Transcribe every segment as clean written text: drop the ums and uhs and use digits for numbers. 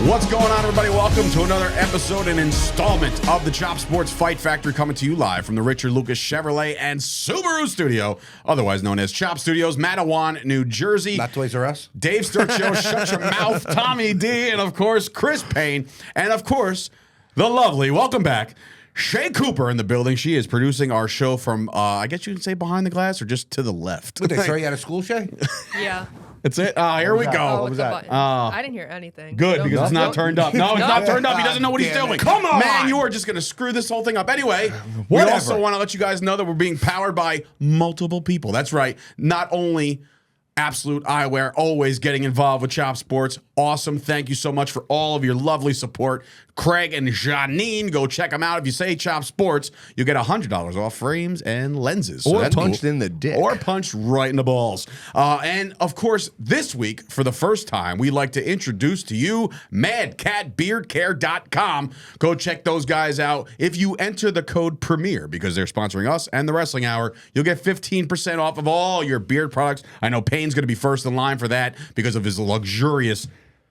What's going on, everybody? Welcome to another episode and installment of the Chop Sports Fight Factory, coming to you live from the Richard Lucas Chevrolet and Subaru Studio, otherwise known as Chop Studios, Matawan, New Jersey. Not Toys R Us. Dave Sturcio, Shut Your Mouth, Tommy D, and of course, Chris Payne, and of course, the lovely, welcome back, Shay Cooper in the building. She is producing our show from, I guess you can say behind the glass or just to the left. Would they throw you out of school, Shay? Yeah. That's it. Here we go. Oh, What was that? I didn't hear anything. Good, because it's not Don't- turned up. No, it's not turned up. He doesn't know what he's doing. Come on! Man, you are just going to screw this whole thing up. Anyway, we Whatever. also want to let you guys know that we're being powered by multiple people. That's right. Not only Absolute Eyewear, always getting involved with Chop Sports. Awesome. Thank you so much for all of your lovely support. Craig and Janine, go check them out. If you say Chop Sports, you get $100 off frames and lenses. So Or that's punched cool. in the dick. Or punched right in the balls. And of course, this week, for the first time, we'd like to introduce to you MadCatBeardCare.com. Go check those guys out. If you enter the code PREMIER, because they're sponsoring us and the Wrestling Hour, you'll get 15% off of all your beard products. I know Payne's going to be first in line for that because of his luxurious.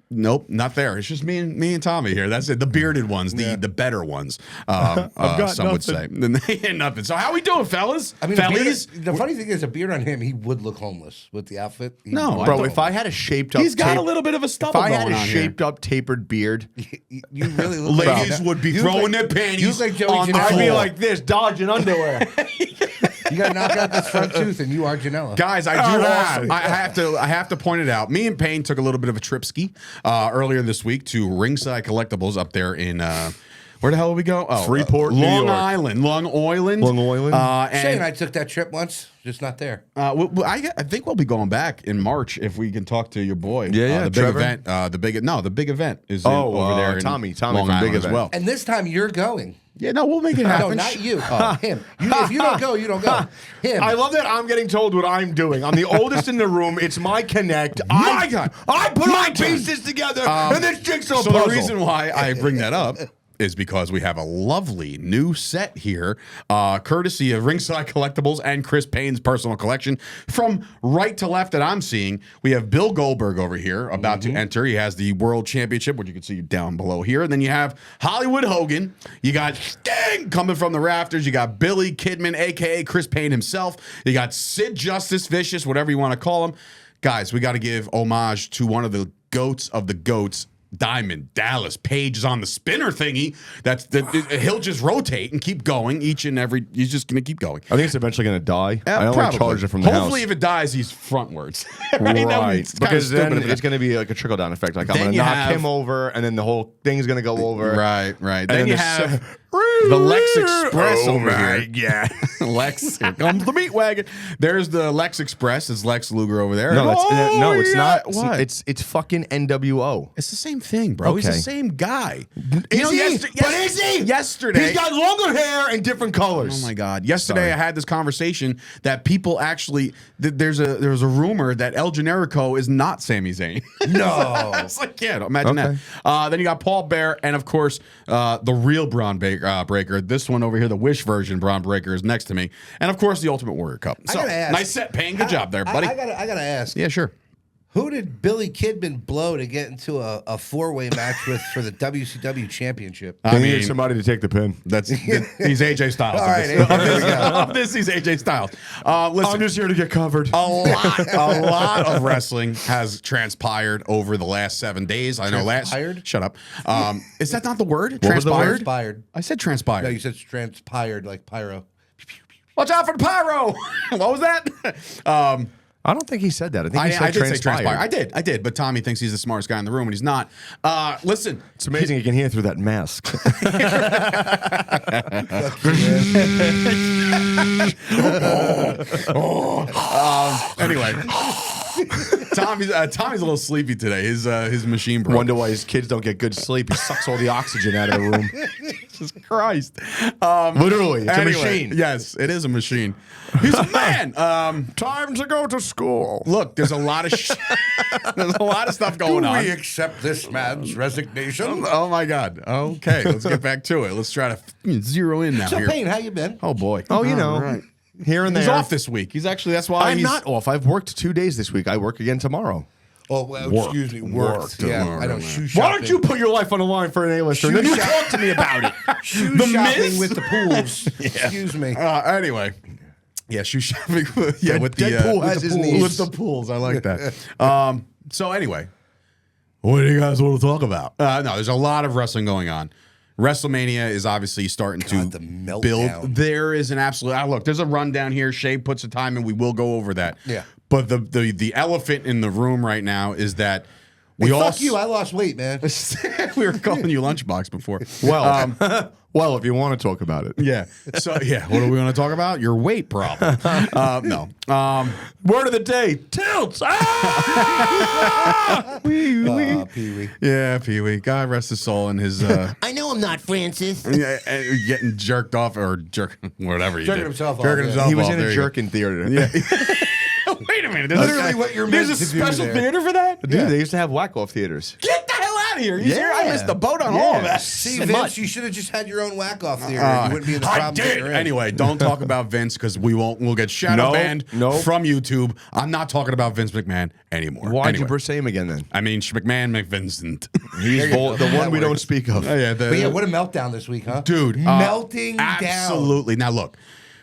Nope, not there. It's just me and Tommy here. That's it. The bearded ones, the better ones. got some would say. Nothing. So how we doing, fellas? I mean, Fellies? the funny thing is, a beard on him, he would look homeless with the outfit. No, Bro, if I had a shaped up, He's got a little bit of a stubble If I had going a on shaped up, tapered beard, you really look Ladies like, would be you throwing look their like- you panties look like Joey on the Janela. floor. I'd be like this, dodging underwear. You got to knock out this front tooth, and you are Janela. Guys, I do also. I have to point it out. Me and Payne took a little bit of a trip ski earlier this week to Ringside Collectibles up there in where the hell did we go? Oh, Freeport, New Long York. Island, Long Island. Shay and I took that trip once, just not there. I think we'll be going back in March if we can talk to your boy. Yeah, the big Trevor. event. The big event is Oh, over there. In Tommy Long from Island Big as Event. well. And this time you're going. Yeah, no, we'll make it No, happen. not you. Him. If you don't go, you don't go. Him. I love that I'm getting told what I'm doing. I'm the oldest in the room. It's my connect. My God. I put My my turn. pieces together, and this jigsaw So puzzle. the reason why I bring that up is because we have a lovely new set here, courtesy of Ringside Collectibles and Chris Payne's personal collection. From right to left that I'm seeing, we have Bill Goldberg over here about to enter. He has the World Championship, which you can see down below here. And then you have Hollywood Hogan. You got Sting coming from the rafters. You got Billy Kidman, a.k.a. Chris Payne himself. You got Sid Justice Vicious, whatever you want to call him. Guys, we got to give homage to one of the goats of the goats, Diamond Dallas Page is on the spinner thingy. He'll just rotate and keep going each and every. He's just going to keep going. I think it's eventually going to die. I only Probably. charged it from the Hopefully, house. if it dies, he's frontwards. Right, because then stupid. it's going to be like a trickle down effect. Like I'm Then going to you knock have- him over, and then the whole thing's going to go over. Right. Then then you the have the Lex Express over here. Yeah. Lex, here comes the meat wagon. There's the Lex Express. It's Lex Luger over there. No, it's yeah. not. What? It's fucking NWO. It's the same thing, bro. He's the Okay. same guy. Is he? But is he? Yesterday. He's got longer hair and different colors. Oh my God! Yesterday I had this conversation that people actually there's a rumor that El Generico is not Sami Zayn. No. It's like, yeah, imagine Okay. that. Then you got Paul Bear, and of course the real Braun Breaker. This one over here, the Wish version Braun Breaker, is next to me, and of course the Ultimate Warrior Cup. I So gotta ask, nice set, Payne. Good job there, buddy. I gotta ask. Yeah, sure. Who did Billy Kidman blow to get into a four-way match with for the WCW Championship? They needed somebody to take the pin. He's AJ Styles. All right, of, there this. we go. Of this, he's AJ Styles. Listen, I'm just here to get covered. a lot of wrestling has transpired over the last 7 days. I know Transpired? Shut up. Is that not the word? What was the word? Transpired. I said transpired. No, you said transpired like pyro. Watch out for the pyro. What was that? I don't think he said that. I think he said I did transpired. say transpired. I did. But Tommy thinks he's the smartest guy in the room, and he's not. Listen. It's amazing you can hear through that mask. Anyway, Tommy's a little sleepy today. His machine broke. Wonder why his kids don't get good sleep. He sucks all the oxygen out of the room. Jesus Christ. Literally, it's Anyway, a machine. Yes, it is a machine. He's a man. Time to go to school. Look, there's a lot of there's a lot of stuff going on. accept this man's resignation? Oh my God. Okay, let's get back to it. Let's try to zero in now So, here. Payne, how you been? Oh boy. Oh, you know, right. here and there. He's off this week. He's actually that's why I'm he's not off. I've worked 2 days this week. I work again tomorrow. Oh, well, Worked. excuse me. Worked. Yeah, I know. Shoe shopping. Why don't you put your life on the line for an A-lister? And then you talk to me about it. Shoe The shopping Miz? with the pools. Excuse me. Anyway. Yeah, shoe shopping. Yeah, with the Deadpool has his knees. with the pools. I like that. So anyway, what do you guys want to talk about? No, there's a lot of wrestling going on. WrestleMania is obviously starting the to meltdown. build. There is an absolute. Look, there's a rundown here. Shay puts the time, and we will go over that. Yeah. But the elephant in the room right now is that we Hey, all. fuck you. I lost weight, man. We were calling you Lunchbox before. Well, well, if you want to talk about it. Yeah. So yeah, what are we going to talk about? Your weight problem. No. Word of the day, tilts. Pee-wee. Yeah, Pee Wee. God rest his soul and his. I know I'm not Francis. Getting jerked off or whatever. Jerking himself off, Jerking yeah. himself He was off. in There a you go. jerking theater. Yeah. Wait a minute. Literally what you're There's meant a to do special there. theater for that? Dude, they used to have whack-off theaters. Get the hell out of here. You Yeah. serious? I missed the boat on all of that. See, Vince, you should have just had your own whack-off theater. You wouldn't be in the I problem that did. you're in. Anyway, don't talk about Vince because we'll get shadow banned from YouTube. I'm not talking about Vince McMahon anymore. Why'd Anyway. you say him again then? I mean, McMahon McVincent. He's the one we don't speak of. Yeah, But yeah, what a meltdown this week, huh? dude, melting down. Absolutely. Now look,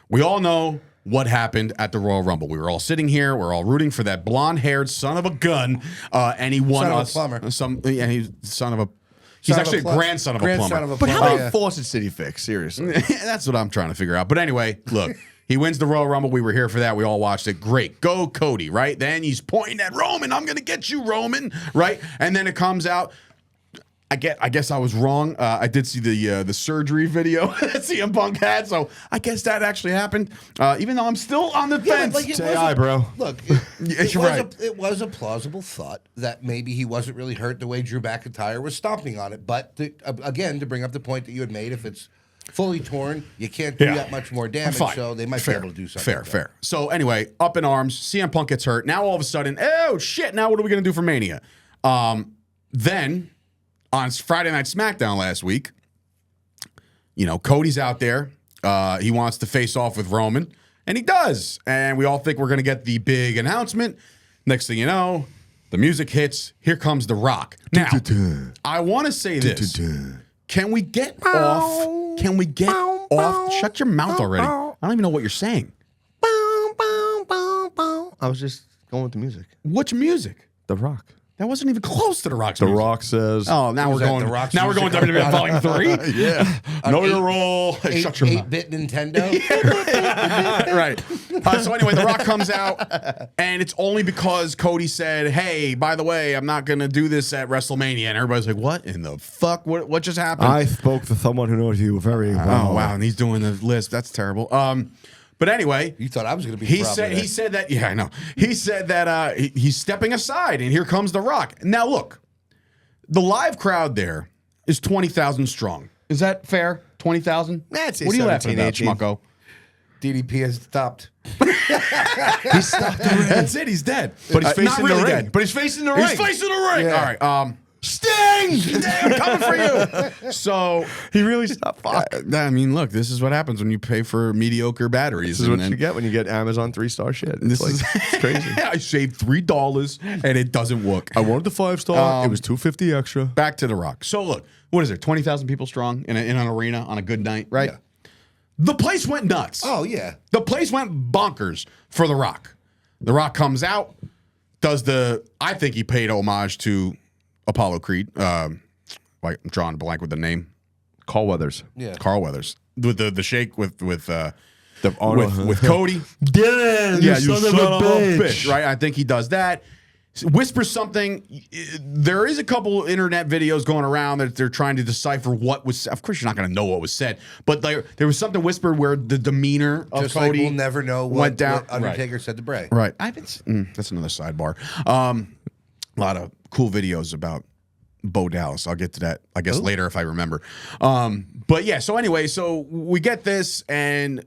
we all know what happened at the Royal Rumble. We were all sitting here. We're all rooting for that blonde-haired son of a gun, and he won Son of a us plumber. He's son of a. He's Son of actually a a plumber. grandson of a Grandson plumber. of a But how plumber, many yeah. faucets did he fix? Seriously. That's what I'm trying to figure out. But anyway, look, he wins the Royal Rumble. We were here for that. We all watched it. Great. Go Cody, right? Then he's pointing at Roman. I'm going to get you, Roman, right? And then it comes out. I guess I was wrong. I did see the surgery video that CM Punk had, so I guess that actually happened. Even though I'm still on the Yeah, fence. but, like, it Say was aye, a- bro. Look, You're right. it was a plausible thought that maybe he wasn't really hurt the way Drew McIntyre was stomping on it. But again, to bring up the point that you had made, if it's fully torn, you can't do that much more damage. Fine. So they might Fair. be able to do something. Fair. So anyway, up in arms. CM Punk gets hurt. Now all of a sudden, oh shit! Now what are we gonna do for Mania? Then on Friday Night SmackDown last week, Cody's out there. He wants to face off with Roman, and he does. And we all think we're gonna get the big announcement. Next thing you know, the music hits. Here comes The Rock. Now, I want to say this. Can we get off? Can we get off? Shut your mouth already. I don't even know what you're saying. I was just going with the music. Which music? The Rock. That wasn't even close to The Rock's The music. Rock says. Oh, now we're that going. The Rock's Now we're going music WWE on- Volume 3. Yeah. Know your role. Hey, shut your mouth. 8-bit Nintendo. Right. So anyway, The Rock comes out, and it's only because Cody said, "Hey, by the way, I'm not going to do this at WrestleMania," and everybody's like, "What in the fuck? What just happened?" I spoke to someone who knows you very well. Oh wow, and he's doing the list. That's terrible. But anyway, You thought I was going to be. he said that. Yeah, I know. He said that he's stepping aside, and here comes The Rock. Now look, the live crowd there is 20,000 strong. Is that fair? 20,000? That's What are you laughing 17, about, 18. Schmucko? DDP has stopped. He stopped the That's it. He's dead. But he's Not facing really the ring. dead. But he's facing the He's ring. facing the ring. Yeah. All right. Sting! I'm coming for you. So He really stopped. Fuck. I mean, look, this is what happens when you pay for mediocre batteries. This is what you get when you get Amazon 3-star shit. This It's is it's crazy. I saved $3 and it doesn't work. I wanted the 5-star. It was $250 extra. Back to The Rock. So look, what is it? 20,000 people strong in an arena on a good night, right? Yeah. The place went nuts. Oh yeah. The place went bonkers for The Rock. The Rock comes out, does I think he paid homage to Apollo Creed. I'm drawing a blank with the name. Carl Weathers. Yeah. Carl Weathers. With the shake with Cody. Dylan, Yeah, you son of a bitch. Right? I think he does that. Whispers something. There is a couple internet videos going around that they're trying to decipher what was. Of course, you're not going to know what was said, but there was something whispered where the demeanor of Just Cody like we'll never know went down. what Undertaker said to Bray. Right. That's another sidebar. A lot of cool videos about Bo Dallas. I'll get to that, I guess, later if I remember. But yeah, so anyway, so we get this and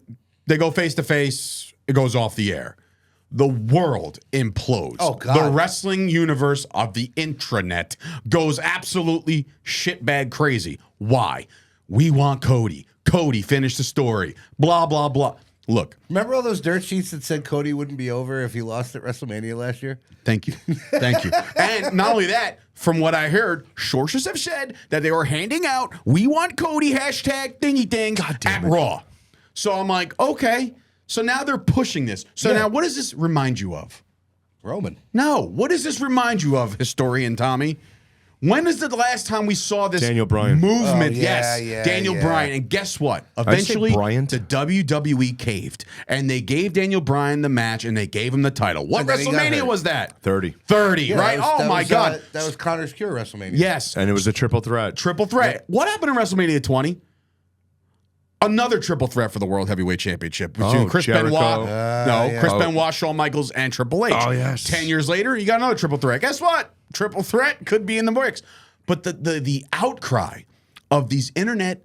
they go face to face. It goes off the air. The world implodes. Oh, God. The wrestling universe of the intranet goes absolutely shitbag crazy. Why? We want Cody. Cody, finish the story. Blah, blah, blah. Look, Remember all those dirt sheets that said Cody wouldn't be over if he lost at WrestleMania last year? thank you. Thank you. And not only that, from what I heard, sources have said that they were handing out "We Want Cody" hashtag thingy thing at Raw. So I'm like, okay. So now they're pushing this. So now what does this remind you of? Roman. No. What does this remind you of, historian Tommy? When is the last time we saw this Daniel Bryan. movement? Oh, Daniel Bryan. And guess what? Eventually, Bryant? the WWE caved. And they gave Daniel Bryan the match, and they gave him the title. What And then he got WrestleMania hurt. was that? 30. 30, Yeah, right? that was, God. That was Connor's Cure WrestleMania. Yes. And it was a triple threat. Triple threat. What happened in WrestleMania 20? Another triple threat for the World Heavyweight Championship between Chris Jericho. Benoit, Chris Benoit, Shawn Michaels, and Triple H. Oh, yes. 10 years later, you got another triple threat. Guess what? Triple threat could be in the works. But the outcry of these internet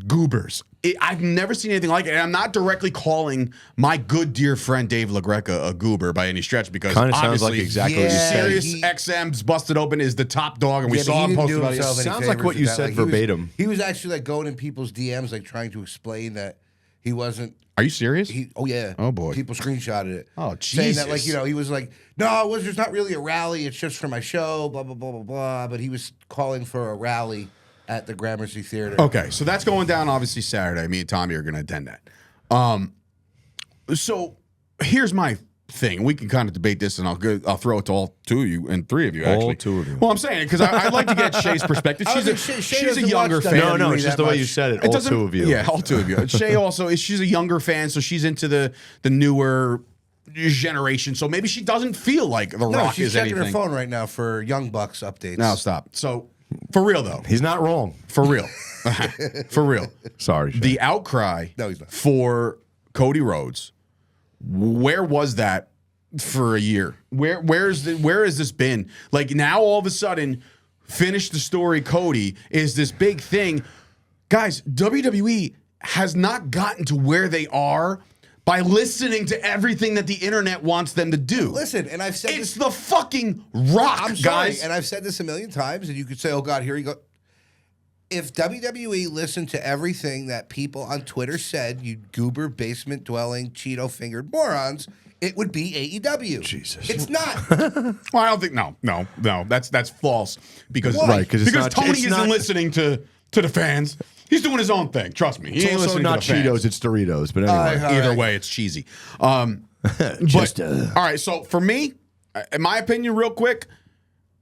goobers, I've never seen anything like it. And I'm not directly calling my good dear friend Dave LaGreca a goober by any stretch, because Kind of sounds obviously like exactly what you said. Sirius XM's Busted Open is the top dog, and we Yeah, but saw he him didn't post do about it. himself any Sounds like favors what you with that. said Like, he was- verbatim. He was actually like going in people's DMs, like trying to explain that he wasn't. Are you serious? Oh yeah. Oh, boy. People screenshotted it. Oh, Saying that, like, Jesus. you know, he was like, no, there's not really a rally. It's just for my show. Blah blah blah blah blah. But he was calling for a rally at the Gramercy Theater. Okay, so that's going down obviously Saturday. Me and Tommy are going to attend that. So here's my thing. We can kind of debate this, and I'll throw it to all two of you and three of you. All Actually, two of you. Well, I'm saying it because I'd like to get Shay's perspective. I was She's like, a Shay she's a doesn't younger watch fan. WWE No, it's just the way you much. said it. It All doesn't- two of you. Yeah, all two of you. Shay also she's a younger fan, so she's into the newer generation. So maybe she doesn't feel like The No, Rock she's is checking anything. her phone right now for Young Bucks updates. No, stop. So for real though, He's not wrong. for real, for real. Sorry. Shay. The outcry No, he's not. for Cody Rhodes, where was that for a year? Where has this been? Like, now all of a sudden, finish the story Cody is this big thing. Guys, WWE has not gotten to where they are by listening to everything that the internet wants them to do. Listen, and I've said It's this. the fucking Rock, I'm sorry, guys. and I've said this a million times, and you could say, "Oh God, here you go." If WWE listened to everything that people on Twitter said, you goober, basement dwelling, Cheeto fingered morons, it would be AEW. Jesus. It's not. Well, I don't think no. That's false because Why? Right, 'cause it's because not- Tony it's isn't not- listening to the fans. He's doing his own thing. Trust me. He It's ain't also listening not to the fans. Cheetos, it's Doritos. But anyway. All Either right. way, it's cheesy. All right. So for me, in my opinion, real quick,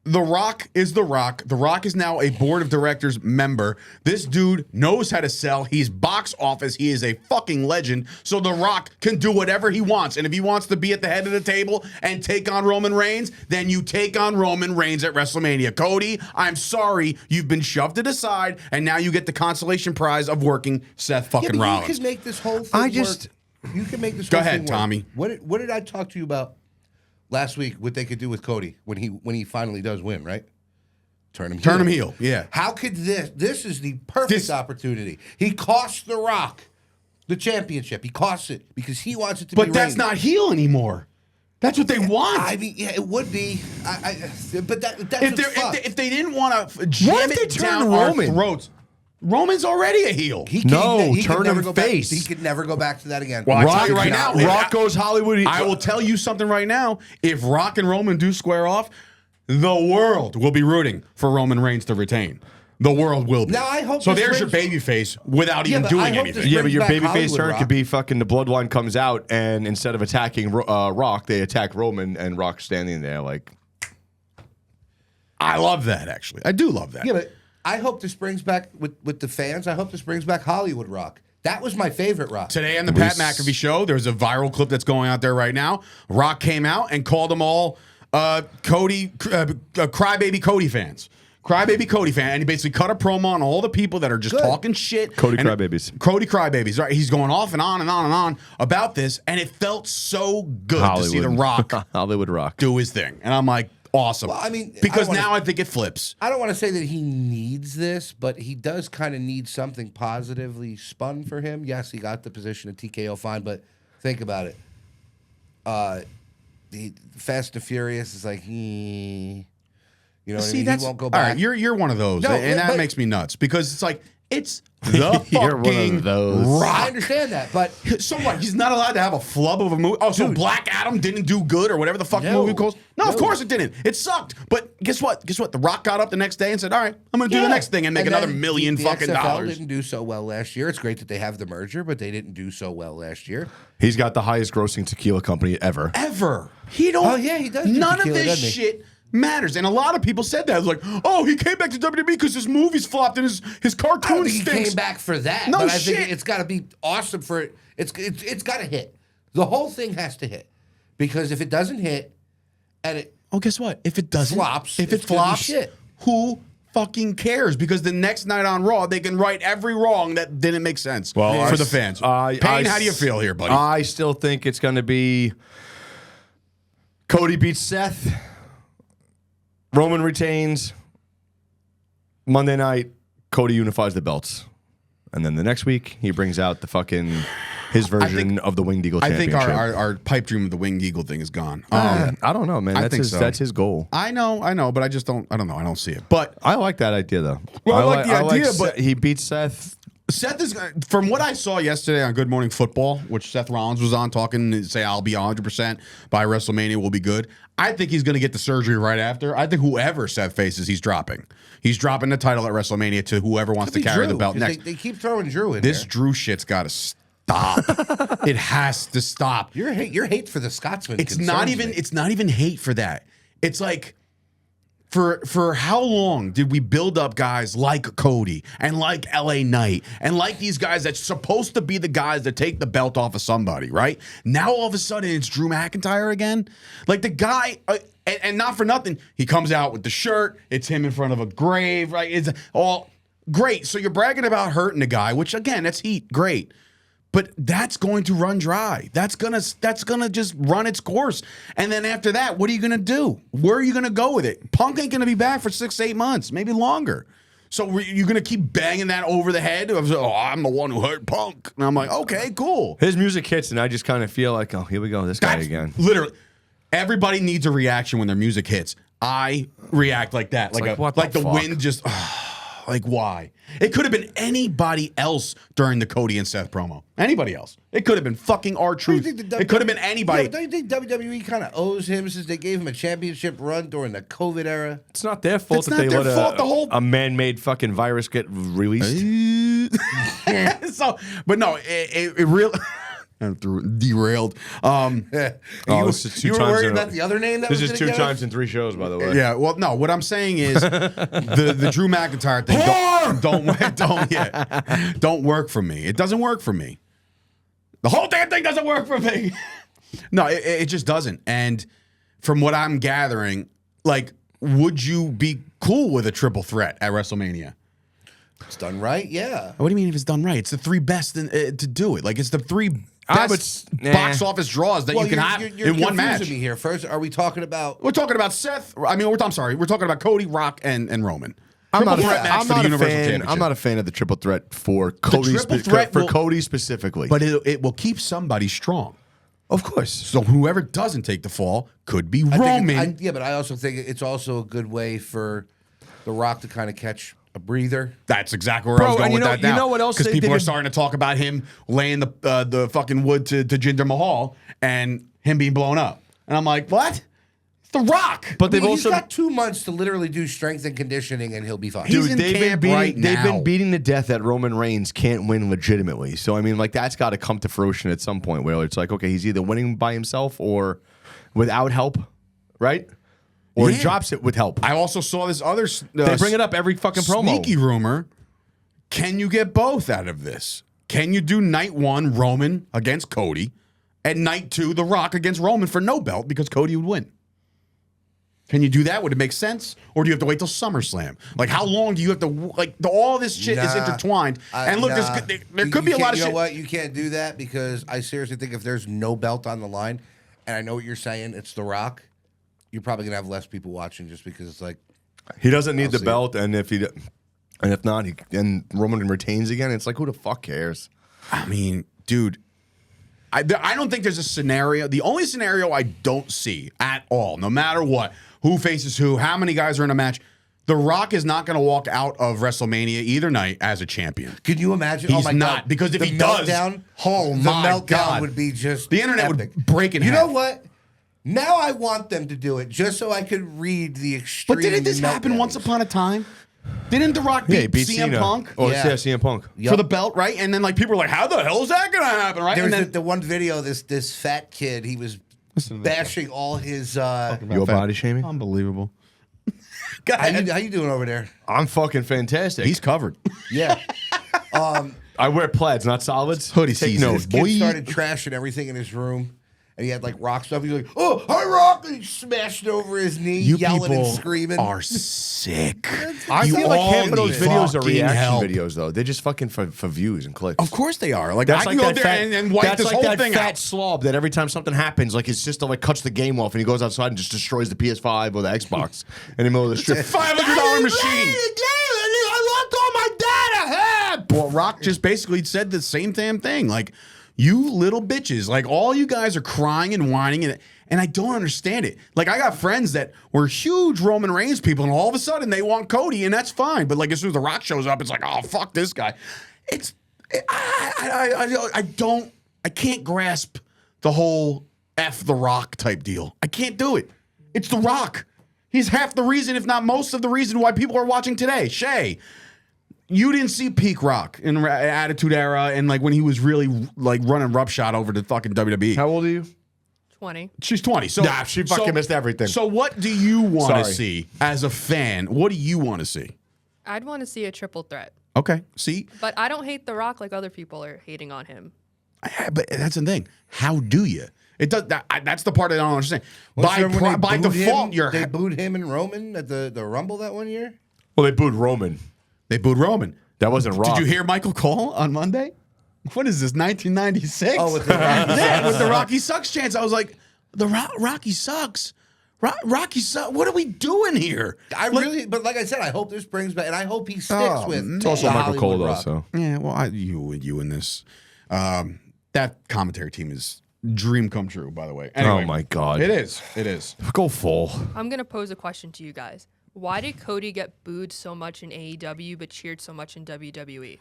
The Rock is The Rock. The Rock is now a board of directors member. This dude knows how to sell. He's box office. He is a fucking legend. So The Rock can do whatever he wants. And if he wants to be at the head of the table and take on Roman Reigns, then you take on Roman Reigns at WrestleMania. Cody, I'm sorry. You've been shoved to the side, and now you get the consolation prize of working Seth Yeah, fucking but Rollins. you can make this whole thing I just- work. You can make this Go whole ahead, thing work. Tommy. What did I talk to you about last week? What they could do with Cody when he finally does win, right? Turn him heel. Yeah. How could this is the perfect This- opportunity. He costs The Rock the championship. He costs it because he wants it to be But that's Reigns. not heel anymore. That's what they want. I mean, yeah, it would be. But that's If they didn't want to jam What if it they turn down our Roman? throats, Roman's already a heel. No, could turn never him go face. Back, he could never go back to that again. Well, I tell you right now, Rock goes Hollywood. I will tell you something right now. If Rock and Roman do square off, the world will be rooting for Roman Reigns to retain. The world will be. Now, I hope so. this there's your brings- baby face without Yeah, even but I doing hope anything. this Yeah, but your brings back babyface Hollywood turn Rock. could be fucking the bloodline comes out, and instead of attacking Rock, they attack Roman, and Rock's standing there like. I love that, actually. I do love that. Yeah, but I hope this brings back with the fans. I hope this brings back Hollywood Rock. That was my favorite Rock. Today on the Pat McAfee show, there's a viral clip that's going out there right now. Rock came out and called them all crybaby Cody fans. Crybaby Cody fan. And he basically cut a promo on all the people that are just Good. talking shit. Cody And- crybabies. Cody crybabies, right? He's going off and on and on and on about this. And it felt so good to see The Rock Hollywood Rock. do his thing. And I'm like, awesome. Well, I mean, because I don't now wanna- I think it flips. I don't want to say that he needs this, but he does kind of need something positively spun for him. Yes, he got the position of TKO fine, but think about it. The Fast and Furious is like, you know what I mean? He won't go all back. right. You're one of those, No, and that but- makes me nuts because it's like It's the You're one of fucking those. I Rock. understand that, but So what? He's not allowed to have a flub of a movie. Oh, so Black Adam didn't do good or whatever the fuck the No. movie calls? No, of No. course it didn't. It sucked. But guess what? Guess what? The Rock got up the next day and said, "All right, I'm going to do the next thing and make another then million the fucking XFL dollars." didn't do so well last year. It's great that they have the merger, but they didn't do so well last year. He's got the highest grossing tequila company ever. Ever. He don't. Oh, yeah, he does do None tequila, of this doesn't he? shit matters. And a lot of people said that. It was like, oh, he came back to WWE because his movies flopped and his I don't cartoon think he stinks. came back for that. No but I shit. think it's got to be awesome for it. It's got to hit. The whole thing has to hit because if it doesn't hit, and it Oh, guess what? If it doesn't, flops, if it it's gonna be flops, shit. who fucking cares? Because the next night on Raw, they can right every wrong that didn't make sense for the fans. Payne, how do you feel here, buddy? I still think it's going to be Cody beats Seth. Roman retains. Monday night, Cody unifies the belts. And then the next week, he brings out the fucking his version of the Winged Eagle I think Championship. our pipe dream of the Winged Eagle thing is gone. I don't know, man. I That's think his, so. that's his goal. I know, but I just don't. I don't know. I don't see it. But I like that idea, though. Well, I like the idea, Seth- but- he beats Seth. Seth is, from what I saw yesterday on Good Morning Football, which Seth Rollins was on talking and say I'll be 100% by WrestleMania will be good. I think he's going to get the surgery right after. I think whoever Seth faces, he's dropping. He's dropping the title at WrestleMania to whoever wants to Could be carry the Drew, belt 'cause next. They keep throwing Drew in This there. Drew shit's got to stop. It has to stop. Your hate for the Scotsman. It's not even. It's not even hate for that. It's like. For how long did we build up guys like Cody and like LA Knight and like these guys that's supposed to be the guys that take the belt off of somebody, right? Now all of a sudden it's Drew McIntyre again. Like the guy, and not for nothing, he comes out with the shirt. It's him in front of a grave, right? It's all great. So you're bragging about hurting the guy, which again, that's heat, great. But that's going to run dry. That's gonna just run its course. And then after that, what are you gonna do? Where are you gonna go with it? Punk ain't gonna be back for 6 to 8 months, maybe longer. So you're gonna keep banging that over the head of, oh, I'm the one who hurt Punk. And I'm like, okay, cool. His music hits, and I just kind of feel like, oh, here we go, this guy That's again. literally, everybody needs a reaction when their music hits. I react like that, like, what the like the fuck? wind just. Like, why? It could have been anybody else during the Cody and Seth promo. Anybody else. It could have been fucking R-Truth. It could have been anybody. Yeah, don't you think WWE kind of owes him since they gave him a championship run during the COVID era? It's not their fault It's that not they their let fault, the whole- a man-made fucking virus get released. So, but no, it really derailed. Oh, this is two You were times worried in a- about the other name that This was is gonna two get times us? in 3 shows, by the way. Yeah, well, no. What I'm saying is the Drew McIntyre thing don't work for me. It doesn't work for me. The whole damn thing doesn't work for me. No, it just doesn't. And from what I'm gathering, like, would you be cool with a triple threat at WrestleMania? It's done right, yeah. What do you mean if it's done right? It's the 3 best to do it. Like, it's the 3 I best would- box nah. office draws that you can have you're in one confusing match. me here. First, are we talking about? We're talking about Seth. I'm sorry. We're talking about Cody, Rock, and Roman. I'm Triple not, threat match I'm, for the not a Universal fan, Championship. I'm not a fan of the triple threat for Cody, triple threat will- Cody specifically. But it will keep somebody strong. of course. So whoever doesn't take the fall could be I think Roman. yeah, but I also think it's also a good way for The Rock to kind of catch a breather. That's exactly where I was Bro, going and with you know- that now. you know what else Because they people did are it- starting to talk about him laying the fucking wood to Jinder Mahal and him being blown up. And I'm like, what? It's The Rock. But they've He's also got 2 months to literally do strength and conditioning, and he'll be fine. He's Dude, in they've camp been beating, right they've now. been beating the death that Roman Reigns can't win legitimately. So I mean, like that's got to come to fruition at some point where it's like, okay, he's either winning by himself or without help, right? Or he Yeah. drops it with help. I also saw this other They bring it up every fucking promo. sneaky rumor. Can you get both out of this? Can you do night 1 Roman against Cody, and night 2 The Rock against Roman for no belt because Cody would win? Can you do that? Would it make sense, or do you have to wait till SummerSlam? Like, how long do you have to all this shit is Nah. intertwined? And look, Nah. there could be a lot of You shit. know what? You can't do that because I seriously think if there's no belt on the line, and I know what you're saying, it's The Rock, you're probably gonna have less people watching just because it's like, He doesn't need the see. belt, and if not, and Roman retains again. It's like, who the fuck cares? I mean, dude, I don't think there's a scenario. The only scenario I don't see at all, no matter what, who faces who, how many guys are in a match, The Rock is not going to walk out of WrestleMania either night as a champion. Can you imagine? He's oh my not, God. because if the he meltdown, does, oh the my meltdown God, would be just the internet epic. would break in half. You know what? Now I want them to do it just so I could read the extreme. But didn't this happen once upon a time? Didn't The Rock beat CM Cena. Punk Oh, Yeah. yeah, CM Punk. Yep. for the belt, right? And then like people were like, "How the hell is that going to happen?" Right? There's And then, the one video. This fat kid. He was bashing all his. Your body shaming? unbelievable. How you doing over there? I'm fucking fantastic. He's covered. Yeah. I wear plaids, not solids. Hoodie Take season. notes, This kid boy. started trashing everything in his room. And he had like rock stuff. He's like, "Oh, hi, Rock!" And he smashed it over his knee, You yelling people and screaming. are sick. I You feel like all half of those need videos are fucking reaction help. videos, though. They're just fucking for views and clicks. Of course they are. Like That's I like can go that there fat, and wipe that's this like whole that thing fat out. slob that every time something happens, like his sister like cuts the game off and he goes outside and just destroys the PS5 or the Xbox in the middle of the strip. $500 machine. I want all my data. Well, Rock just basically said the same damn thing. Like, you little bitches, like all you guys are crying and whining, and I don't understand it. Like, I got friends that were huge Roman Reigns people, and all of a sudden they want Cody, and that's fine. But like, as soon as The Rock shows up, it's like, oh fuck this guy. I can't grasp the whole F The Rock type deal. I can't do it. It's The Rock. He's half the reason, if not most of the reason, why people are watching today. Shay, you didn't see peak Rock in Attitude Era and like when he was really like running roughshod over to fucking WWE. How old are you? 20. She's 20. So Nah, she fucking missed everything. So what do you want to Sorry. see as a fan? What do you want to see? I'd want to see a triple threat. Okay. See, But I don't hate The Rock like other people are hating on him. but that's the thing. How do you? It does. That's the part I don't understand. Remember when By they booed default, him, they booed him and Roman at the Rumble that one year. Well, they booed Roman. they booed Roman. That wasn't Rock. Did you hear Michael Cole on Monday? What is this? 1996? Oh, with the Rocky yeah, Sucks. with the Rocky Sucks chance. I was like, Rocky sucks. Rocky sucks. What are we doing here? But like I said, I hope this brings back, and I hope he sticks Oh, with. man. It's also the Michael Cole, Hollywood though, Rock. so. Yeah, well, you in this. That commentary team is dream come true, by the way. Anyway, Oh, my God. It is. It is. Go full. I'm going to pose a question to you guys. Why did Cody get booed so much in AEW but cheered so much in WWE?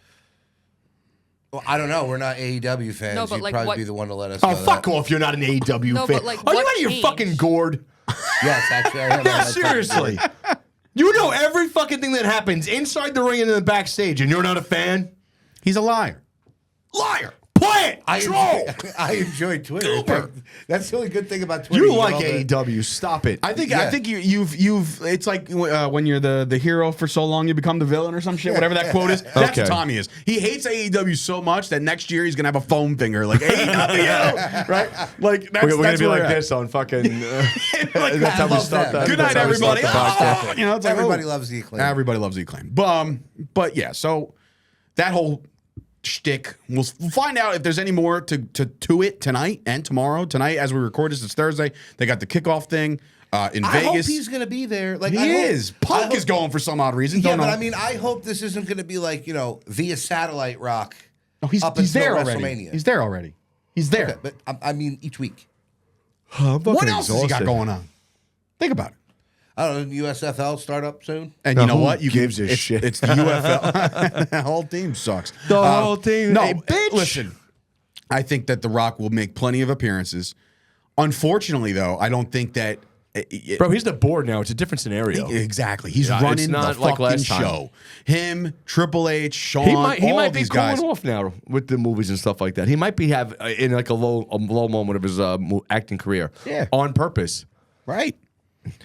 Well, I don't know. We're not AEW fans. No, but You'd like probably what- be the one to let us. Oh, know fuck that. off. You're not an AEW No, fan. but, like, Are you what out of your changed? fucking gourd? Yes, actually, I am. Yeah, seriously. You know every fucking thing that happens inside the ring and in the backstage, and you're not a fan? He's a liar. Liar. Play it. Troll. I enjoy Twitter. Goober. That's the only good thing about Twitter. You get like all the- AEW. Stop it. I think Yeah. you've it's like when you're the hero for so long you become the villain or some shit, whatever that quote is. That's Okay. what Tommy is. He hates AEW so much that next year he's gonna have a foam finger like AEW, right? Like that's, we're gonna that's be where like we're at. this on fucking. Like, that's how we love start that. that. Good night, That's how we start everybody. the podcast. Oh, you know, it's like, Everybody oh. loves the Acclaim. Everybody loves the Acclaim. But yeah, so that whole shtick, we'll find out if there's any more to it tonight and tomorrow. Tonight, as we record this, it's Thursday. They got the kickoff thing in I hope Vegas. he's going to be there. Like He I hope- is. I Punk hope- is going for some odd reason. Yeah, Don't but know. I mean, I hope this isn't going to be like via satellite Rock. No, he's up until there already. WrestleMania. He's there already. He's there. Okay, but I mean, each week. What else has he got going on? Think about it. I don't know. USFL start up soon. And Now, you know who what? You gives can, a shit? It's the UFL. The whole team sucks. The whole team. No, Hey, bitch. listen. I think that The Rock will make plenty of appearances. Unfortunately, though, I don't think that. Bro, he's the board now. It's a different scenario. Exactly. He's Yeah, running it's not the like fucking last time. show. Him, Triple H, Shawn, He might all be these cooling guys. off now with the movies and stuff like that. He might be in like a low moment of his acting career. Yeah. On purpose. Right.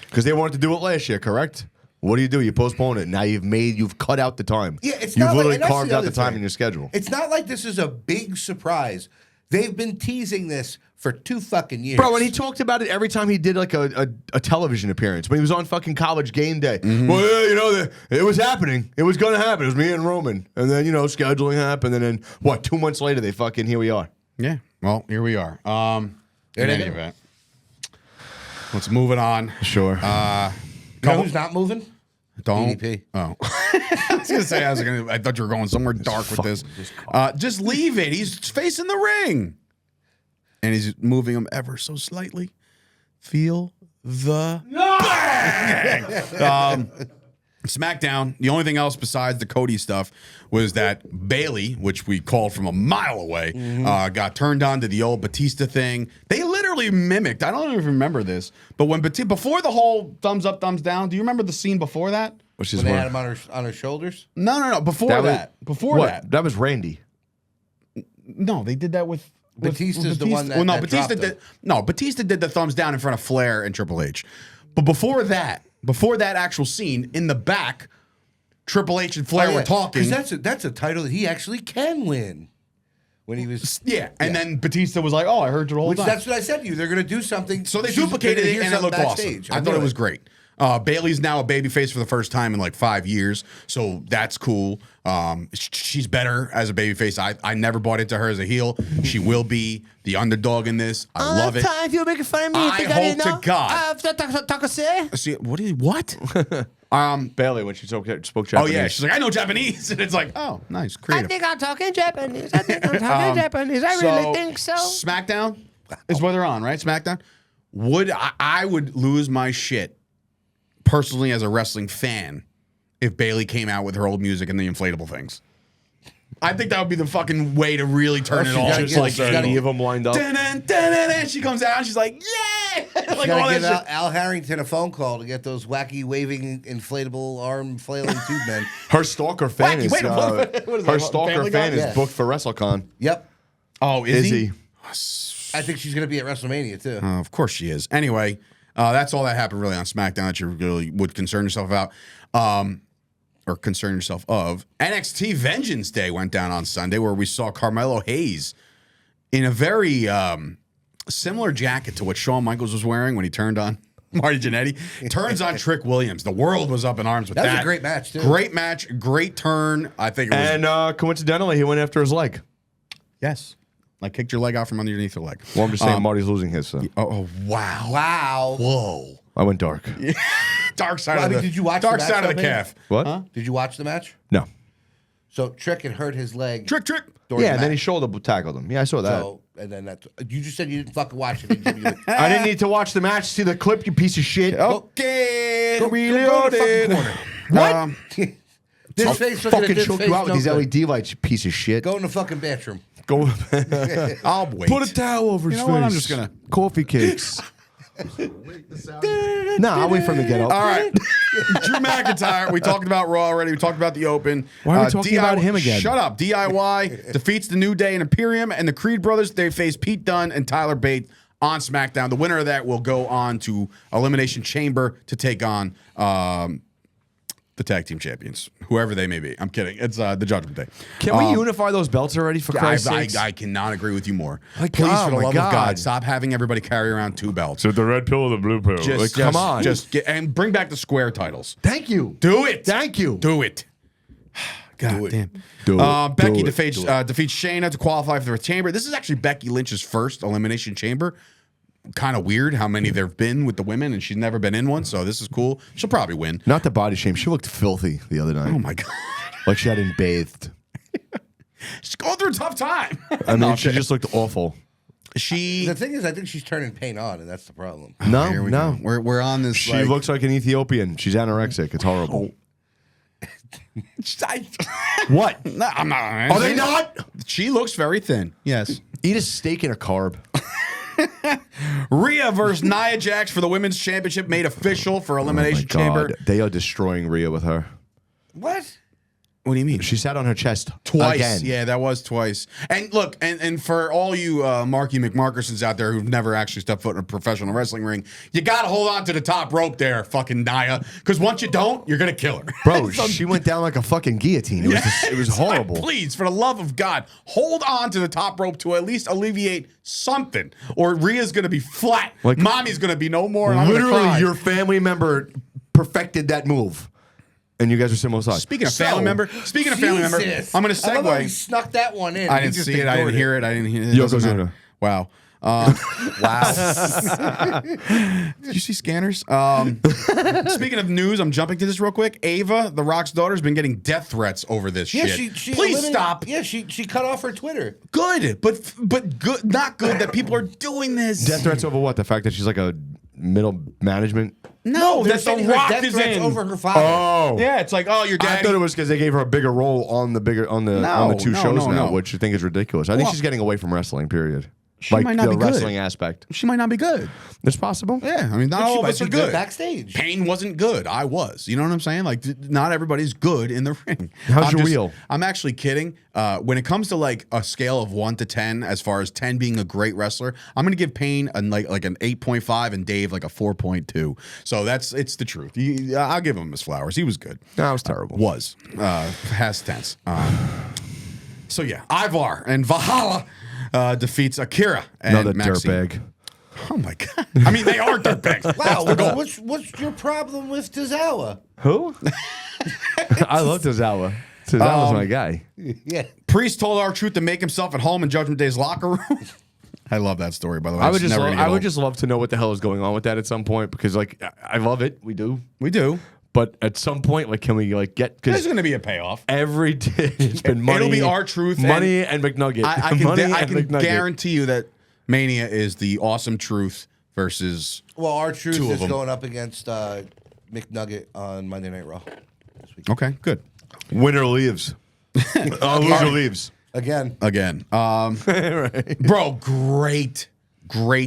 Because they wanted to do it last year, correct? What do? You postpone it. Now you've cut out the time. Yeah, it's You've not like- literally and that's carved the out the other time thing. in your schedule. It's not like this is a big surprise. They've been teasing this for 2 fucking years. Bro, and he talked about it every time he did like a television appearance. When he was on fucking College Game Day. Well, yeah, it was happening. It was going to happen. It was me and Roman. And then, scheduling happened. And then, what, 2 months later, here we are. Yeah. Well, here we are. In There they any go. event, let's move it on. Sure. You know who's not moving? Don't. DDP. Oh, I was gonna say I thought you were going somewhere dark with this. Just leave it. He's facing the ring, and he's moving him ever so slightly. Feel the bang. SmackDown, the only thing else besides the Cody stuff was that Bailey, which we called from a mile away, got turned on to the old Batista thing. They literally mimicked, I don't even remember this, but when before the whole thumbs up, thumbs down, do you remember the scene before that? Which is When they where- had him on her shoulders. No. Before that. Before what? that. That was Randy. No, they did that with Batista's the one that- Well, no, that Batista dropped him. did. No, Batista did the thumbs down in front of Flair and Triple H. But before that actual scene, in the back, Triple H and Flair were talking. Because that's a title that he actually can win. When he was And then Batista was like, "Oh, I heard you the whole which time." that's what I said to you. They're going to do something. So they they're duplicated gonna it hear and it looked something awesome. backstage. I thought it was great. Bailey's now a babyface for the first time in like 5 years, so that's cool. She's better as a babyface. I never bought into her as a heel. She will be the underdog in this. I love it. Time you're making fun of me. I think hope didn't to know? God. Talk say. See what? Bailey, when she spoke Oh Japanese. yeah, she's like, I know Japanese, and it's like, oh, nice, I creative. think I'm talking Japanese. I think I'm talking Japanese. I really think so. SmackDown is where they're on, right? SmackDown. I would lose my shit personally as a wrestling fan if Bailey came out with her old music and the inflatable things. I think that would be the fucking way to really turn it she's on. gotta Just get- like she's gotta- any of them lined up. Dun-dun-dun-dun-dun. She comes out and she's like, yeah! Like You all gotta that give shit. Al Harrington a phone call to get those wacky waving inflatable arm flailing tube men. Her stalker fan Wacky, is wait, what is her that, stalker Family Guy? fan is Yeah. booked for WrestleCon. Yep. Oh, Is he? I think she's going to be at WrestleMania too. Of course she is. Anyway, that's all that happened really on SmackDown that you really would concern yourself about. Or concern yourself of. NXT Vengeance Day went down on Sunday where we saw Carmelo Hayes in a very similar jacket to what Shawn Michaels was wearing when he turned on Marty Jannetty. Turns on Trick Williams. The world was up in arms with that. That was a great match, too. Great match. Great turn. I think it was. And coincidentally, he went after his leg. Yes. Like kicked your leg out from underneath your leg. Well, I'm just saying Marty's losing his. So. Oh, wow. Wow. Whoa. I went dark. Dark side Well, I of mean, the did you watch dark the match, side of the though, man? calf. What? Huh? Did you watch the match? No. So Trick had hurt his leg. Trick. during Yeah, the and then he match. shoulder tackled him. Yeah, I saw that. So, and then that's you just said you didn't fucking watch it. Didn't give you the- I didn't need to watch the match, see the clip, you piece of shit. Okay. Go to the fucking corner. What? This I'll face looking at fucking this choke face, you out with no these good. LED lights, you piece of shit. Go in the fucking bathroom. Go. I'll wait. Put a towel over his You know face. what? I'm just gonna- Coffee cakes. Nah, I'll wait for him to get up. All right. Drew McIntyre. We talked about Raw already. We talked about the Open. Why are we talking about him again? Shut up. DIY defeats the New Day and Imperium and the Creed brothers. They face Pete Dunne and Tyler Bate on SmackDown. The winner of that will go on to Elimination Chamber to take on the tag team champions, whoever they may be. I'm kidding. It's the Judgment Day. Can we unify those belts already, for Christ's sakes? I cannot agree with you more. Like, Please, oh for the my love of God, God. stop having everybody carry around two belts. So the red pill or the blue pill? Just, come on. Just get and bring back the square titles. Thank you. Do it. Thank you. Do it. God damn. Do it. Becky Do it. defeats Shayna to qualify for the chamber. This is actually Becky Lynch's first elimination chamber. Kind of weird how many there've been with the women, and she's never been in one. So this is cool. She'll probably win. Not the body shame. She looked filthy the other night. Oh my God. Like she hadn't bathed. She's going through a tough time. I mean, she just looked awful. She. The thing is, I think she's turning paint on, and that's the problem. No, Here we no. go. We're on this. She looks like an Ethiopian. She's anorexic. It's horrible. What? No, I'm not. Are they not? She looks very thin. Yes. Eat a steak and a carb. Rhea versus Nia Jax for the women's championship made official for Elimination Chamber. They are destroying Rhea with her. What? What do you mean? She sat on her chest Twice. again. Yeah, that was twice. And look, and for all you Marky McMarkersons out there who've never actually stepped foot in a professional wrestling ring, you got to hold on to the top rope there, fucking Nia. Because once you don't, you're going to kill her. Bro, she went down like a fucking guillotine. It was It's like, horrible. please, for the love of God, hold on to the top rope to at least alleviate something. Or Rhea's going to be flat. Like- Mommy's going to be no more. And I'm gonna cry. Literally, your family member perfected that move. And you guys are similar size. Speaking of family member, I'm going to I love how he segue. snuck that one in. I He didn't just see it. I ignored didn't hear it. I didn't hear it. Yokozuna. Wow. Wow. Did you see Scanners? Speaking of news, I'm jumping to this real quick. Ava, The Rock's daughter, has been getting death threats over this Yeah, shit. she Please eliminated- stop. Yeah, she cut off her Twitter. Good, but good, not good that people are doing this. Death threats over what? The fact that she's like a middle management? No, they're that's the sending her Rock death is threats in. over her father. Oh, Yeah, it's like, oh, your I dad. thought it was because they gave her a bigger role on the two shows now, which I think is ridiculous. I think Well, she's getting away from wrestling. Period. She might not the be good. wrestling aspect. She might not be good. It's possible. Yeah, I mean, not But she all of might us are be good. backstage. Payne wasn't good. I was. You know what I'm saying? Like, not everybody's good in the ring. How's your wheel? I'm actually kidding. When it comes to like a scale of 1 to 10, as far as 10 being a great wrestler, I'm gonna give Payne like an 8.5 and Dave like a 4.2. So it's the truth. I'll give him his flowers. He was good. No, it was terrible. Was past tense. So yeah, Ivar and Valhalla defeats Akira and Another Maxine. dirtbag. Oh my god! I mean, they are dirtbags. Wow, what's your problem with Tozawa? Who? I love Tozawa. Tozawa's my guy. Yeah. Priest told R-Truth to make himself at home in Judgment Day's locker room. I love that story, by the way. I would It's never gonna get old. just love to know what the hell is going on with that at some point because like I love it. We do. We do. But at some point, like, can we like get? There's Because going to be a payoff. every day it's been money. It'll be R-Truth, money and McNugget. I can, Money I and can McNugget. guarantee you that Mania is the awesome Truth versus. Well, R-Truth Two of is them. going up against McNugget on Monday Night Raw this week. Okay, good. Winner leaves. Loser leaves. Again. Right. Bro, great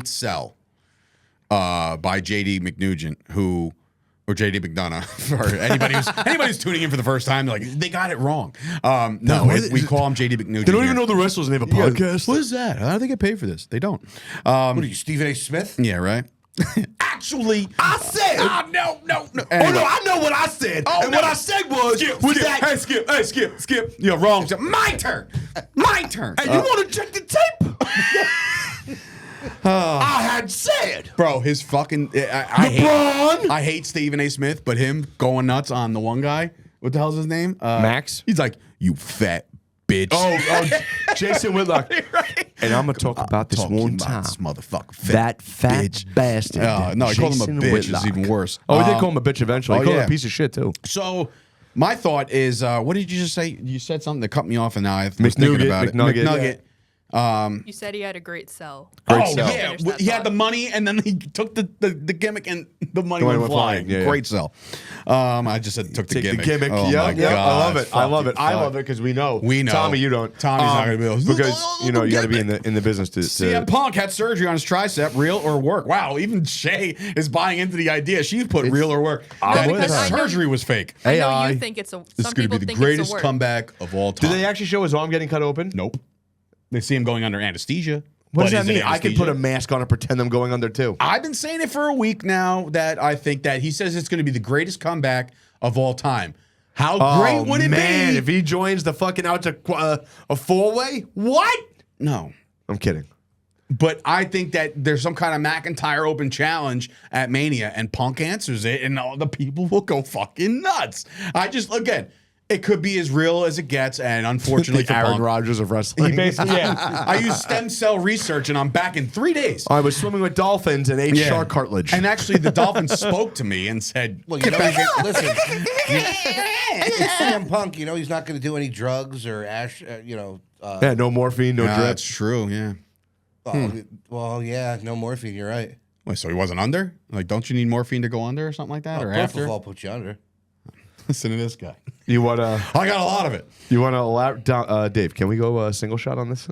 sell by JD McNugent, or JD McDonough, for anybody who's tuning in for the first time, like they got it wrong. We call him JD McNugent. They don't here. even know the wrestlers and they have a podcast. What is that? How do they get paid for this? They don't. What are you, Stephen A. Smith? Yeah, right. Actually, I said. no. Oh no, I know what I said. Oh, and no. what I said was that. Hey, skip. You're wrong. My turn. Hey, you want to check the tape? I had said. Bro, his fucking I hate Stephen A. Smith, but him going nuts on the one guy. What the hell's his name? Max? He's like, you fat bitch. Oh, Jason Whitlock. right. And I'm gonna talk about this Talking one about time. this motherfucker. That fat bitch. bastard. No, he called him a Jason bitch. Whitlock. It's even worse. Oh, he did call him a bitch eventually. He called him a piece of shit too. So my thought is, what did you just say? You said something that cut me off, and now I was thinking about it. McNugget. You said he had a great sell. Oh sell. yeah, Finish that he had thought. the money, and then he took the gimmick, and the money went went flying. flying. Yeah, Great sell. I just said took the Take gimmick. the gimmick. Oh yeah, my yeah. God. I love it. I love it. I Fuck. love it because we know. We know. Tommy, you don't. Tommy's not gonna be able to because you know you got to be in the business to. CM Punk had surgery on his tricep, real or work. Wow, even Shay is buying into the idea. She put real or work. That with the her. surgery was fake. I know AI. you think it's a. This Some is going to people be the think greatest it's a work. comeback of all time. Did they actually show his arm getting cut open? Nope. They see him going under anesthesia. What does But that is it mean? I can anesthesia? put a mask on and pretend I'm going under too. I've been saying it for a week now that I think that he says it's going to be the greatest comeback of all time. How great would it man, be? if he joins the fucking out to a four-way? What? No. I'm kidding. But I think that there's some kind of McIntyre Open challenge at Mania, and Punk answers it, and all the people will go fucking nuts. Again, it could be as real as it gets, and unfortunately The for Aaron Punk, Rodgers of wrestling. basically, yeah. I used stem cell research, and I'm back in 3 days. I was swimming with dolphins and ate Yeah. shark cartilage. And actually, the Dolphins spoke to me and said, Well, you know, listen, it's CM Punk. You know, he's not going to do any drugs or yeah, no morphine, no "Yeah, drip. that's true, yeah." Well, yeah, no morphine. You're right. Wait, so he wasn't under? Like, don't you need morphine to go under or something like that? Or after? I'll put you under. Listen to this guy. You want to? I got a lot of it. You want to? Dave, can we go single shot on this?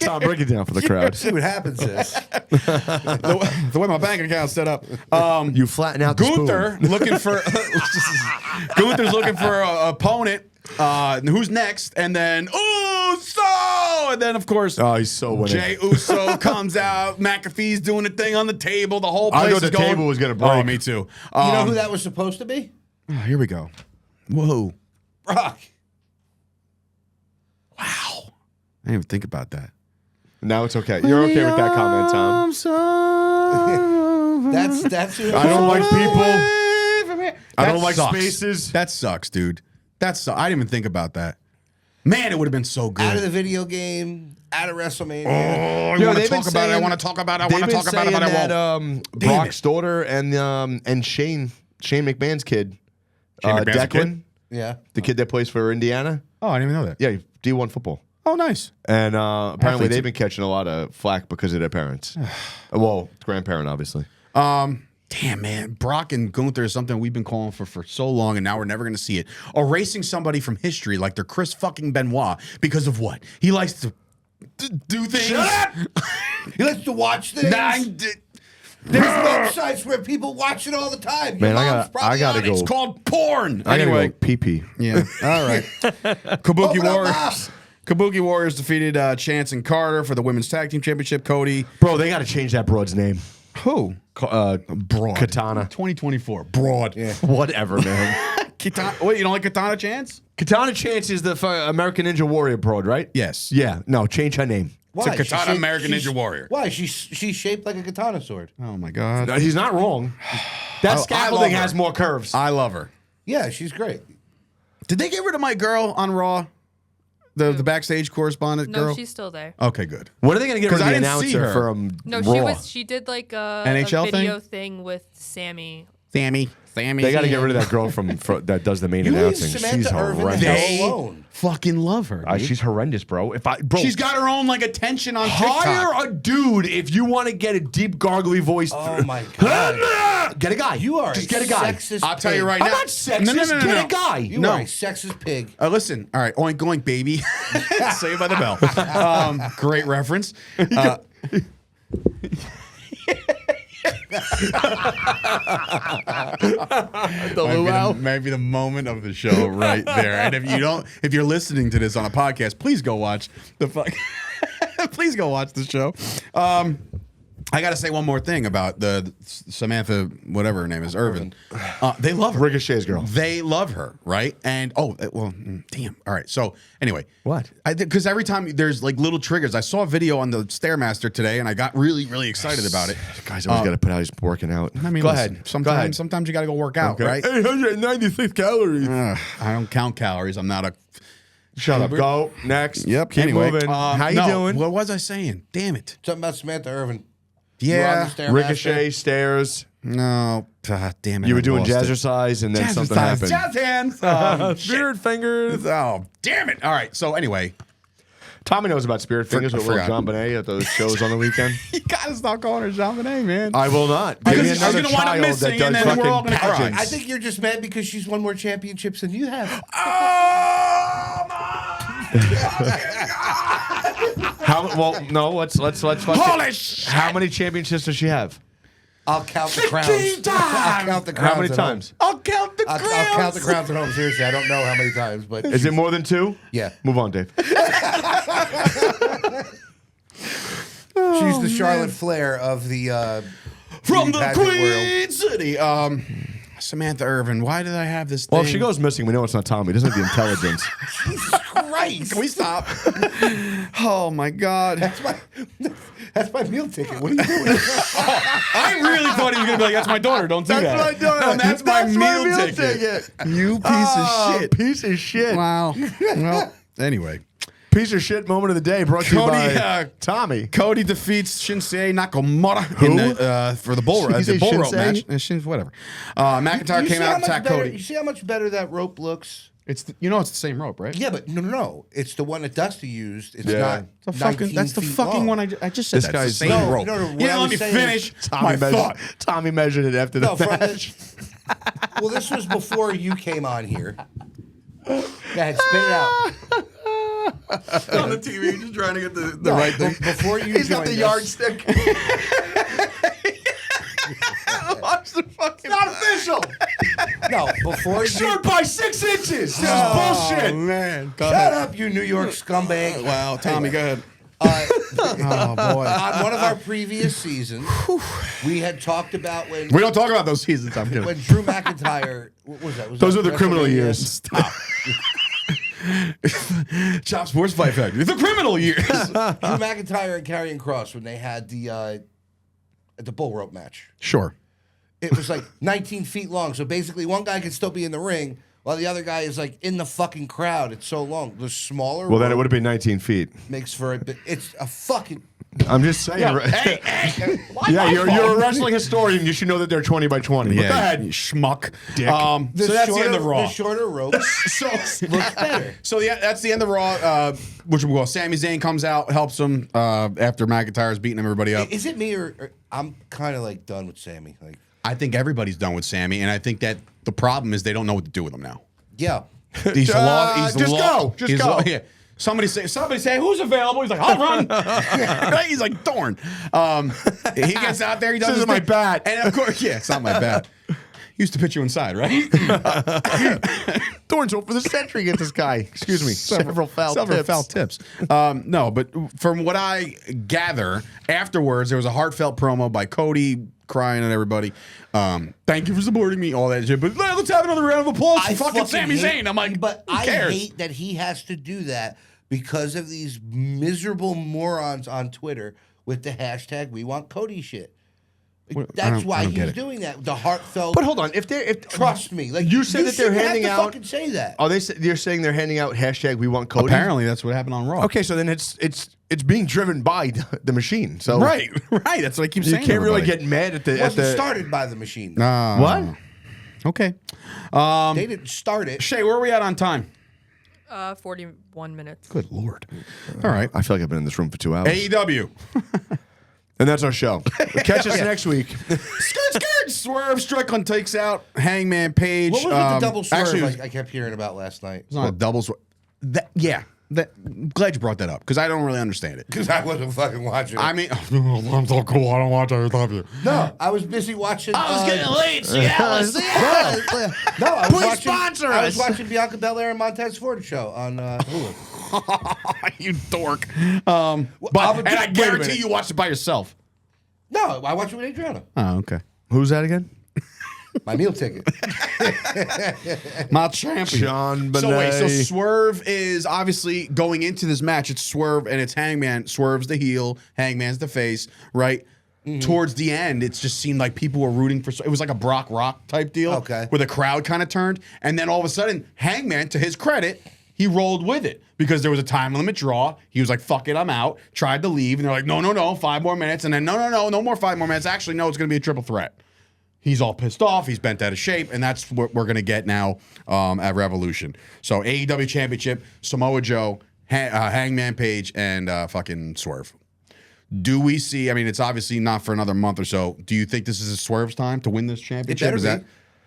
Tom, break it down for the crowd. See what happens is The way my bank account's set up. You flatten out the Gunther spoon. looking for Gunther's looking for an opponent. Who's next? And then Uso, and then of course Oh, he's so winning. Jay Uso comes out. McAfee's doing a thing on the table. The whole I place thought is the going. table was gonna Oh, break. me too. you know who that was supposed to be? Oh, here we go. Whoa! Brock. Wow! I didn't even think about that. Now it's okay. You're okay with that comment, Tom. That's who. I don't like people. I don't That like sucks. spaces. That sucks, dude. I didn't even think about that. Man, it would have been so good. out of the video game, out of WrestleMania. I Yo, want to they've been talk about it. I saying- want to talk about it. I They've want to been talk about it, but I saying won't. that Damn Brock's daughter and Shane McMahon's kid, Shane McMahon's a Declan, kid? Yeah. the kid that plays for Indiana. Oh, I didn't even know that. Yeah, D1 football. Oh, nice. And apparently Athletes. they've been catching a lot of flack because of their parents. Well, grandparent, obviously. Damn, man. Brock and Gunther is something we've been calling for so long, and now we're never going to see it. Erasing somebody from history like they're Chris fucking Benoit because of what? He likes to do things. Shut up! He likes to watch things. There's websites where people watch it all the time. Man, Your I mom's probably gotta on it. go. It's called porn. I gotta Anyway. go pee-pee. Yeah. All right. Kabuki Open up, Warriors. Mom. Kabuki Warriors defeated Chance and Carter for the women's tag team championship. Cody. Bro, they got to change that broad's name. Who? Broad. Katana. 2024. Broad. Yeah. Whatever, man. Katana. Wait, you don't like Katana Chance? Katana Chance is the American Ninja Warrior broad, right? Yes. Yeah. No, change her name. Why? It's a Katana She's- American she's- Ninja Warrior. Why? She's shaped like a katana sword. Oh my God. He's not wrong. That scaffolding her. has more curves. I love her. Yeah, she's great. Did they get rid of my girl on Raw? The backstage correspondent No, girl? she's still there. Okay, good. When are they going to get rid 'Cause of I the didn't see announcer her. from No, Raw? she did like a NHL video thing with Sammy. Sammy. They got to get rid of that girl from that does the main You leave announcing. Samantha She's Irvin horrendous. the hell They alone. fucking love her. Dude. She's horrendous, bro. Bro, She's got her own like attention on TikTok. hire a dude if you want to get a deep gargly voice. Oh my God. Get a guy. You are just a get a guy. sexist I'll tell you pig. right I'm now. not sexist. Get a guy. You No. are a sexist pig. Listen, all right, oink oink baby, Saved by the Bell. Great reference. Might be the moment of the show right there. And if you're listening to this on a podcast, please go watch the fuck. Please go watch the show. I got to say one more thing about the Samantha, whatever her name is, Irvin. They love her. Ricochet's girl. They love her, right? And damn. All right. So anyway, What? Because every time there's like little triggers. I saw a video on the Stairmaster today, and I got really, really excited about it. Guy's always got to put out his working out. I mean, go listen, ahead. Sometimes you got to go work out, Okay. right? 896 calories. I don't count calories. I'm not a. Shut up. Go next. Yep. Keep anyway, moving. How you no, doing? What was I saying? Damn it. Something about Samantha Irvin. Yeah. Ricochet stairs. No. Damn it. You were I doing lost it. jazzercise, and then something happened. Jazz hands. Spirit fingers. Oh, damn it. All right. So anyway, Tommy knows about spirit fingers with little forgot. Jean Bonnet at those shows on the weekend. you gotta stop calling her Jean Benet, man. I will not. Because Give me she's another gonna wind up child missing, that and does then we're all fucking gonna cry. pageants. I think you're just mad because she's won more championships than you have. Oh Let's Holy shit. How many championships does she have? I'll count the crowns. 15 times. I'll count the crowns. How many at home. times? I'll count the I'll count the crowns at home. Seriously, I don't know how many times, but Is it more than 2? yeah, Move on, Dave. she's the Charlotte Flair of the From beauty the pageant Queen City. Samantha Irvin. Why did I have this thing? Well, if she goes missing, we know it's not Tommy. He doesn't have the intelligence. Jesus Christ! Can we stop? Oh my God. That's my meal ticket. What are you doing? I really thought he was gonna be like, "That's my daughter. Don't do that." my daughter. No, that's my meal ticket. ticket. You piece of shit. Piece of shit. Wow. Well, anyway, Piece of shit moment of the day brought to you Cody, by Tommy. Cody defeats Shinsei Nakamura in the, for the bull Did you say rope Shinsei? match. Whatever. McIntyre You came see out how and much attacked better- Cody. You see how much better that rope looks? It's it's the same rope, right? Yeah, but no. It's the one that Dusty used. It's Yeah. not. That's the 19 feet fuck long. one I just said. This That's guy's- the same No, rope. no, no, You what didn't I let me was saying finish is- my thought. Tommy measured it after the No, from match. well, this was before you came on here. Go ahead, spit it out. On the TV, just trying to get the No, right thing. Before you He's got joined the us- yardstick. Watch the fucking. Not official. No, before you. Short by 6 inches. This is Oh, bullshit. man. Go Shut ahead. up, you New York scumbag. Wow, Tommy, go ahead. Oh boy! On one of our previous seasons, we had talked about when We don't talk about those seasons. I'm kidding. when Drew McIntyre. What was that? Was Those that are the criminal WrestleMania? years. Stop. Chop Sports Fight Factory. The criminal years. Drew McIntyre and Karrion Kross when they had the bull rope match. Sure. It was like 19 feet long. So basically, one guy could still be in the ring while the other guy is like in the fucking crowd. It's so long. The smaller Well, then it rope would have been 19 feet. makes for a bit. It's a fucking. I'm just saying. Yeah, you're a wrestling historian. You should know that they're 20 by 20. But go ahead. you schmuck. Dick. So that's the end of Raw. The shorter ropes So looks better. So yeah, that's the end of Raw. Which we will. Sami Zayn comes out, helps him after McIntyre's beating everybody up. Is it me or I'm kind of like done with Sammy? Like, I think everybody's done with Sammy, and I think that the problem is they don't know what to do with him now. yeah. He's just go. Just go. Yeah. Somebody say who's available. He's like, I'll run. Right? He's like Thorn. He gets out there. He does This is my bat. and of course, yeah, it's not my bat. Used to pitch you inside, right? Thorns hope for the century against this guy. Excuse me. Several foul tips. No, but from what I gather, afterwards there was a heartfelt promo by Cody crying at everybody. Thank you for supporting me, all that shit. But let's have another round of applause for fucking Sami Zayn. I'm like, but who I cares? hate that he has to do that because of these miserable morons on Twitter with the hashtag We Want Cody shit. That's why he's doing that. The heartfelt. But hold on, if trust me, like you said that they're handing have to out. fucking say that. Are they? You're saying they're handing out hashtag We Want Cody. Apparently, that's what happened on Raw. Okay, so then it's being driven by the machine. So right. That's what I keep you saying. can't really everybody. get mad at It wasn't the. started by the machine. What? Okay. They didn't start it. Shay, where are we at on time? 41 minutes. Good Lord. All right. I feel like I've been in this room for 2 hours. AEW. And that's our show. Catch us next week. Skirt. Swerve Strickland takes out Hangman Page. What was with the double swerve Actually, I kept hearing about last night? it's not a double swerve. I'm glad you brought that up because I don't really understand it. Because I wasn't fucking watching it. I mean, I'm so cool. I don't watch AEW. No, I was busy watching. late, Cialis. No, I was Please watching. sponsor I was us. watching Bianca Belair and Montez Ford show on Hulu. You dork. I'm And I wait a guarantee minute. you watched it by yourself. No, I watched it with Adriana. Oh, okay. Who's that again? My meal ticket. My champion. Sean So wait, so Benet. Swerve is obviously going into this match. It's Swerve and it's Hangman. Swerve's the heel, Hangman's the face, right? Towards the end, it just seemed like people were rooting for. It was like a Brock Rock type deal, Okay. where the crowd kind of turned, and then all of a sudden, Hangman, to his credit, he rolled with it because there was a time limit draw. He was like, "Fuck it, I'm out." Tried to leave, and they're like, "No, 5 more minutes," and then no more 5 more minutes. Actually, no, it's going to be a triple threat. He's all pissed off. He's bent out of shape, and that's what we're going to get now at Revolution. So AEW Championship, Samoa Joe, Hangman Page, and fucking Swerve. Do we see? I mean, it's obviously not for another month or so. Do you think this is a Swerve's time to win this championship? better be.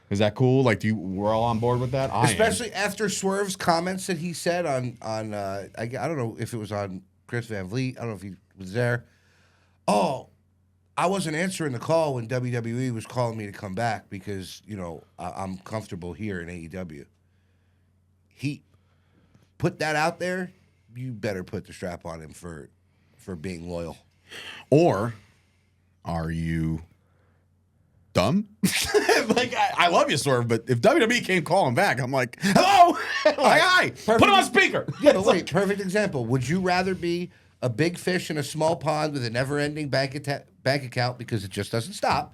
Is that cool? Like, we're all on board with that? I am. Especially after Swerve's comments that he said on I don't know if it was on Chris Van Vliet. I don't know if he was there. Oh, I wasn't answering the call when WWE was calling me to come back because, I'm comfortable here in AEW. He put that out there. You better put the strap on him for being loyal. Or are you dumb? Like, I love you, Swerve, but if WWE came calling back, I'm like, hello, like, hi, put him on speaker. Yeah, but wait, perfect example. Would you rather be a big fish in a small pond with a never-ending bank account because it just doesn't stop,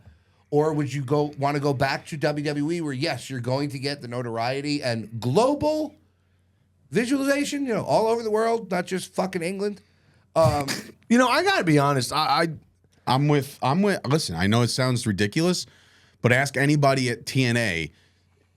or would you want to go back to WWE where yes, you're going to get the notoriety and global visualization, all over the world, not just fucking England? I got to be honest. I'm with. Listen, I know it sounds ridiculous, but ask anybody at TNA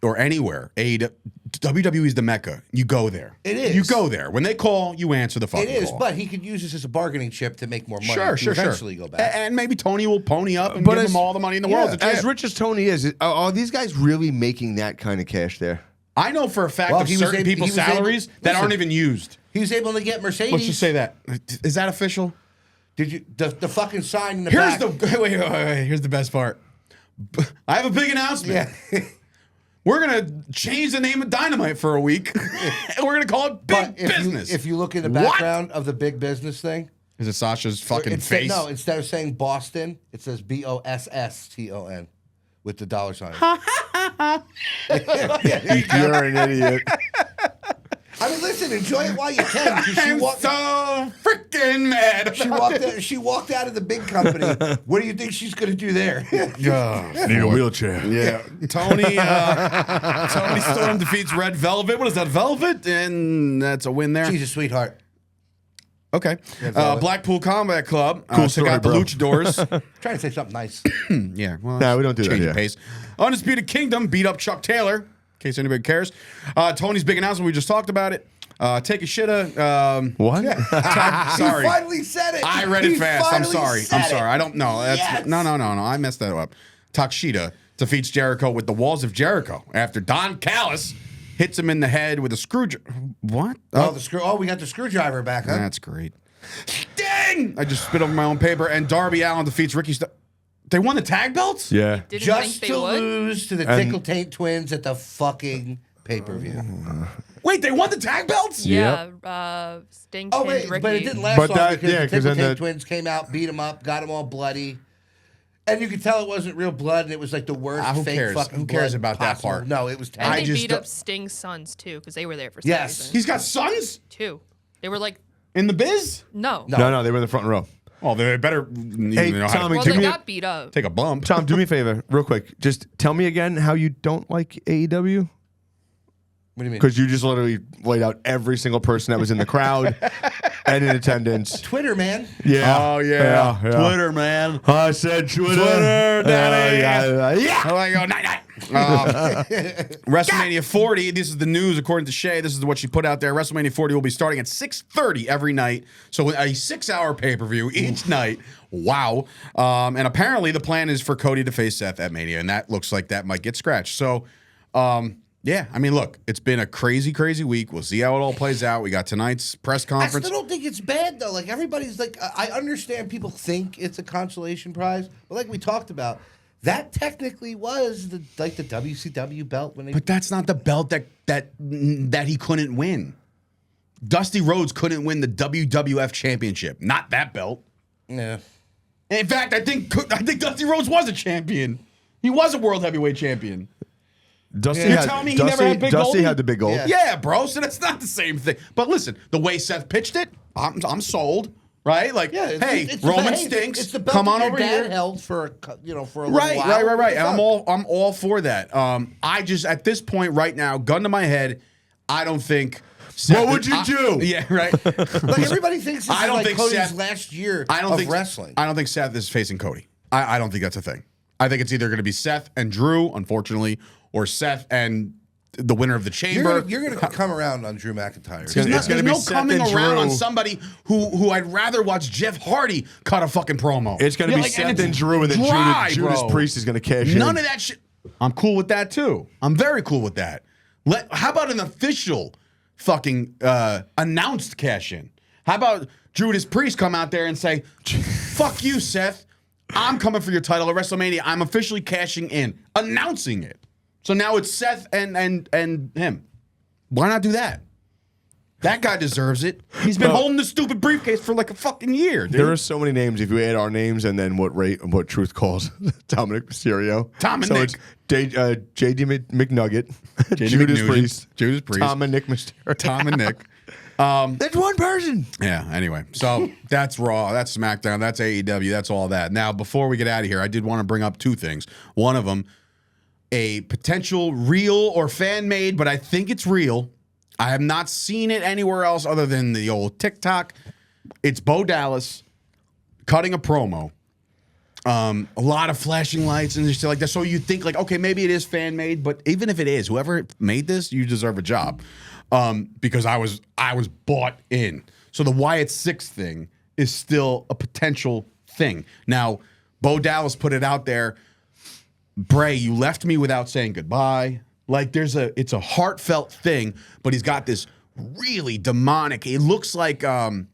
or anywhere. WWE is the mecca. You go there. It is. You go there. When they call, you answer the fucking It is, call. but he could use this as a bargaining chip to make more money. Sure. to eventually go back. And maybe Tony will pony up and But give as- him all the money in the world. to As champ. rich as Tony is, are these guys really making that kind of cash there? I know for a fact Well, of he was certain able- people's he was able- salaries that listen. aren't even used. He was able to get Mercedes. Let's just say that. Is that official? Did you the fucking sign in the Here's back? wait. Here's the best part. I have a big announcement. Yeah. We're gonna change the name of Dynamite for a week, and we're gonna call it Big But Business. if you look in the What? background of the big business thing, Is it Sasha's fucking instead, face? no, instead of saying Boston, it says BOSSTON with the dollar sign. You're an idiot. I mean, listen, enjoy it while you can. 'Cause she I'm walked, so freaking mad. she walked out of the big company. What do you think she's going to do there? Need a wheelchair. Yeah, Tony Storm defeats Red Velvet. What is that, Velvet? And that's a win there. She's a sweetheart. Okay. Blackpool Combat Club. Cool Check story, out the bro. Luchadors. Trying to say something nice. Yeah. Well, No, we don't do that, change yeah. of pace. Undisputed Kingdom beat up Chuck Taylor. In case anybody cares. Tony's big announcement. We just talked about it. Take a shitta. What? Sorry. He finally said it. I read it He fast. I'm finally sorry. said I'm it. sorry. I don't know. That's Yes. no. I messed that up. Takeshita defeats Jericho with the walls of Jericho after Don Callis hits him in the head with a screwdriver. What? Oh, we got the screwdriver back, huh? That's great. Dang! I just spit over my own paper. And Darby Allin defeats Ricky. They won the tag belts? Yeah. Didn't Just think they to would. lose to the Tickle Taint Twins at the fucking pay-per-view. Wait, they won the tag belts? Yeah, Sting Oh, pinned wait, Ricky. but it didn't last But long that- because yeah, the 'cause Tickle then Taint the- Twins came out, beat them up, got them all bloody. And you could tell it wasn't real blood, and it was like the worst Who fake cares? fucking Who cares blood about that possible. part? No, it was And terrible. they just beat don't- up Sting's sons too, because they were there for some Yes. reason. He's got sons Two. They were like, in the biz? no. No, they were in the front row. Oh, they better Hey, know how Tommy, Well, to they me got beat up. take a bump. Tom, do me a favor, real quick. Just tell me again how you don't like AEW. What do you mean? Because you just literally laid out every single person that was in the crowd and in attendance. Twitter, man. Yeah. Oh, yeah. Yeah. Twitter, man. I said Twitter. Twitter, daddy. Yeah. How I go, night, night. WrestleMania 40. This is the news according to Shay. This is what she put out there. WrestleMania 40 will be starting at 6:30 every night. So a 6-hour pay-per-view each night. Wow. And apparently the plan is for Cody to face Seth at Mania, and that looks like that might get scratched. So, yeah, I mean, look, it's been a crazy, crazy week. We'll see how it all plays out. We got tonight's press I conference. still don't think it's bad, though. Like, everybody's like, I understand people think it's a consolation prize, but like we talked about, that technically was the WCW belt when they. But that's not the belt that he couldn't win. Dusty Rhodes couldn't win the WWF Championship. Not that belt. Yeah. In fact, I think Dusty Rhodes was a champion. He was a world heavyweight champion. Dusty You're had, telling me he Dusty, never had big Dusty gold? had the big gold. Yeah. Yeah, bro. So that's not the same thing. But listen, the way Seth pitched it, I'm sold. Right? Like, Yeah, hey, Roman stinks. It's the belt Come that on your over dad here. held for a little while. Right. What's And up? I'm all for that. I just at this point right now, gun to my head, I don't think. Seth, What would you do? Yeah, right. Like, everybody thinks this I is don't like think Cody's Seth- last year I don't of think wrestling. I don't think Seth is facing Cody. I don't think that's a thing. I think it's either going to be Seth and Drew, unfortunately, or Seth and the winner of the Chamber. You're gonna come around on Drew McIntyre. It's There's gonna no be Seth coming and around Drew. on somebody who I'd rather watch Jeff Hardy cut a fucking promo. It's going to be like, Seth it's and Drew, and then dry, Judas bro. Priest is going to cash in. None of that shit. I'm cool with that too. I'm very cool with that. How about an official fucking announced cash in? How about Judas Priest come out there and say, "Fuck you, Seth. I'm coming for your title at WrestleMania. I'm officially cashing in," announcing it. So now it's Seth and him. Why not do that? That guy deserves it. He's been holding the stupid briefcase for like a fucking year, dude. There are so many names if you add our names and then what Truth calls Dominic Mysterio. Tom and so Nick. It's JD McNugget, JD Judas McNugent, Priest, Judas Priest. Tom and Nick Mysterio. Tom and Nick. That's one person. Yeah, anyway. So that's Raw, that's SmackDown, that's AEW, that's all that. Now, before we get out of here, I did want to bring up two things. One of them, a potential real or fan-made, but I think it's real. I have not seen it anywhere else other than the old TikTok. It's Bo Dallas cutting a promo. A lot of flashing lights and shit like that. So you think like, okay, maybe it is fan-made, but even if it is, whoever made this, you deserve a job. Because I was bought in. So the Wyatt Six thing is still a potential thing. Now, Bo Dallas put it out there. Bray, you left me without saying goodbye. Like it's a heartfelt thing, but he's got this really demonic. It looks like a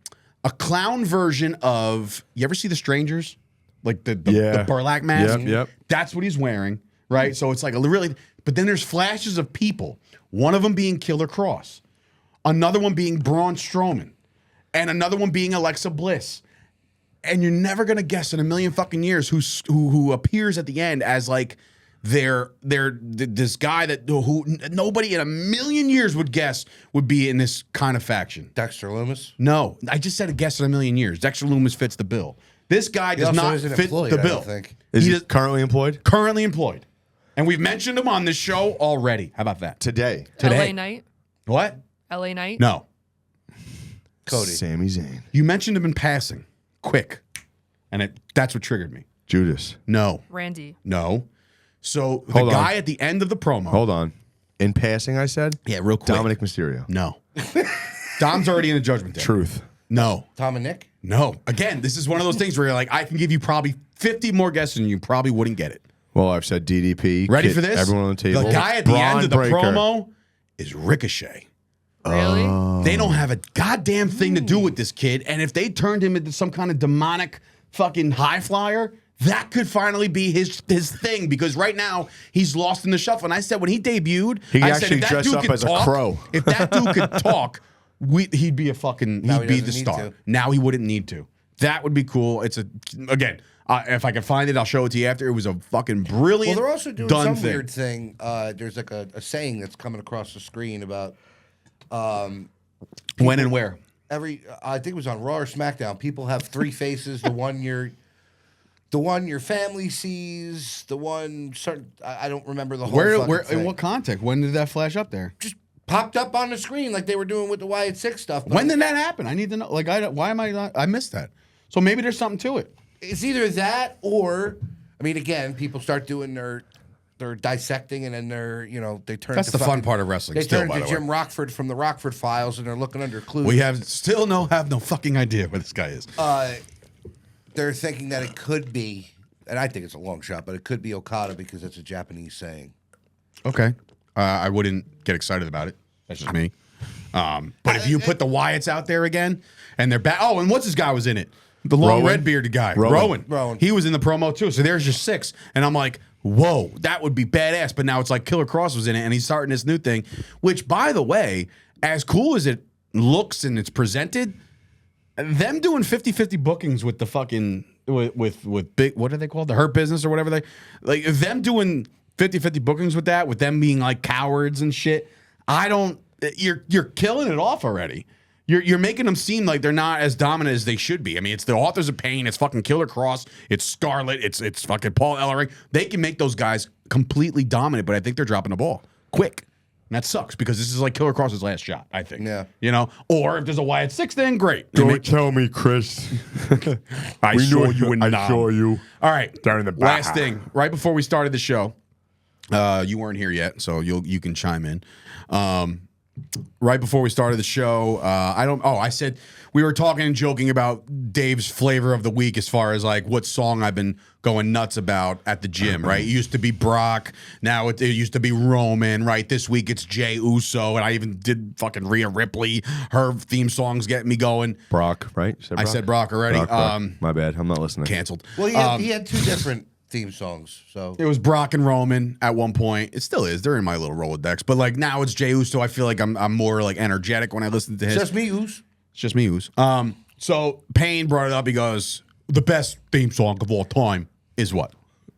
clown version of. You ever see The Strangers? Like the burlap mask. Yep. That's what he's wearing, right? So it's like a really. But then there's flashes of people. One of them being Killer Cross, another one being Braun Strowman, and another one being Alexa Bliss. And you're never gonna guess in a million fucking years who appears at the end as like this guy who nobody in a million years would guess would be in this kind of faction. Dexter Loomis. No, I just said a guess in a million years. Dexter Loomis fits the bill. This guy does also not isn't fit employed, the I bill. don't think. Is he is currently employed? currently employed, and we've mentioned him on this show already. How about that? Today. Today. LA Knight. What? LA Knight. No. Cody. Sami Zayn. You mentioned him in passing, quick, and that's what triggered me. Judas. No, Randy. no. So the Hold on. guy at the end of the promo. Hold on. In passing, I said? Yeah, real quick. Dominic Mysterio. No. Dom's already in the Judgment Day. Truth. No. Tom and Nick? No. Again, this is one of those things where you're like, I can give you probably 50 more guesses and you probably wouldn't get it. Well, I've said DDP. Ready Kit, for this? Everyone on the table. The guy at the Braun end of the Breaker. promo is Ricochet. Really? They don't have a goddamn thing to do with this kid. And if they turned him into some kind of demonic fucking high flyer, that could finally be his thing, because right now he's lost in the shuffle. And I said when he debuted, He I actually said, if that dressed dude up could as a talk, crow. If that dude could talk, he'd be a fucking Now he'd he be the doesn't need star. to. Now he wouldn't need to. That would be cool. It's again. If I can find it, I'll show it to you after. It was a fucking brilliant. Well, they're also doing done some thing. weird thing. There's like a saying that's coming across the screen about When and where? I think it was on Raw or SmackDown. People have three faces. The one your family sees. The one certain. I don't remember the whole. Where fucking thing. in what context? When did that flash up there? Just popped up on the screen like they were doing with the Wyatt Six stuff. but When did that happen? I need to know. Like, why am I not? I missed that. So maybe there's something to it. It's either that or, I mean, again, people start doing their dissecting and then they turn. That's into the fun fucking- part of wrestling. They Still, turn by into the way, Jim Rockford from the Rockford Files and they're looking under clues. we have no fucking idea where this guy is. They're thinking that it could be, and I think it's a long shot, but it could be Okada because it's a Japanese saying. Okay, I wouldn't get excited about it. That's just me. But if you put the Wyatts out there again, and they're back. Oh, and what's this guy was in it? The long Rowan? red bearded guy, Rowan. Rowan. He was in the promo too. So there's just 6, and I'm like, whoa, that would be badass. But now it's like Killer Cross was in it, and he's starting this new thing. Which, by the way, as cool as it looks and it's presented, them doing 50-50 bookings with the fucking with big, what are they called? The Hurt Business or whatever they like. Them doing 50-50 bookings with that, with them being like cowards and shit. You're killing it off already. You're making them seem like they're not as dominant as they should be. I mean, it's the Authors of Pain, it's fucking Killer Cross, it's Scarlet, it's fucking Paul Ellering. They can make those guys completely dominant, but I think they're dropping the ball quick. And that sucks because this is like Killer Cross's last shot, I think. Yeah. Or if there's a Wyatt 6 then great. Tell me, Chris. I saw you in Nam. you. All right. Down in the Last back. thing, right before we started the show, you weren't here yet, so you can chime in. Right before we started the show, I said we were talking and joking about Dave's flavor of the week as far as like what song I've been going nuts about at the gym, right? It used to be Brock, now it used to be Roman, right? This week it's Jey Uso, and I even did fucking Rhea Ripley. Her theme songs get me going. Brock, right? You I said Brock already. Brock. My bad. I'm not listening. Canceled. Well, he had two different theme songs, so It was Brock and Roman at one point. It still is. They're in my little Rolodex. But like now it's Jey Uso. I feel like I'm more like energetic when I listen to his. just me, Oos. It's just me who's. So Payne brought it up. He goes, the best theme song of all time is what?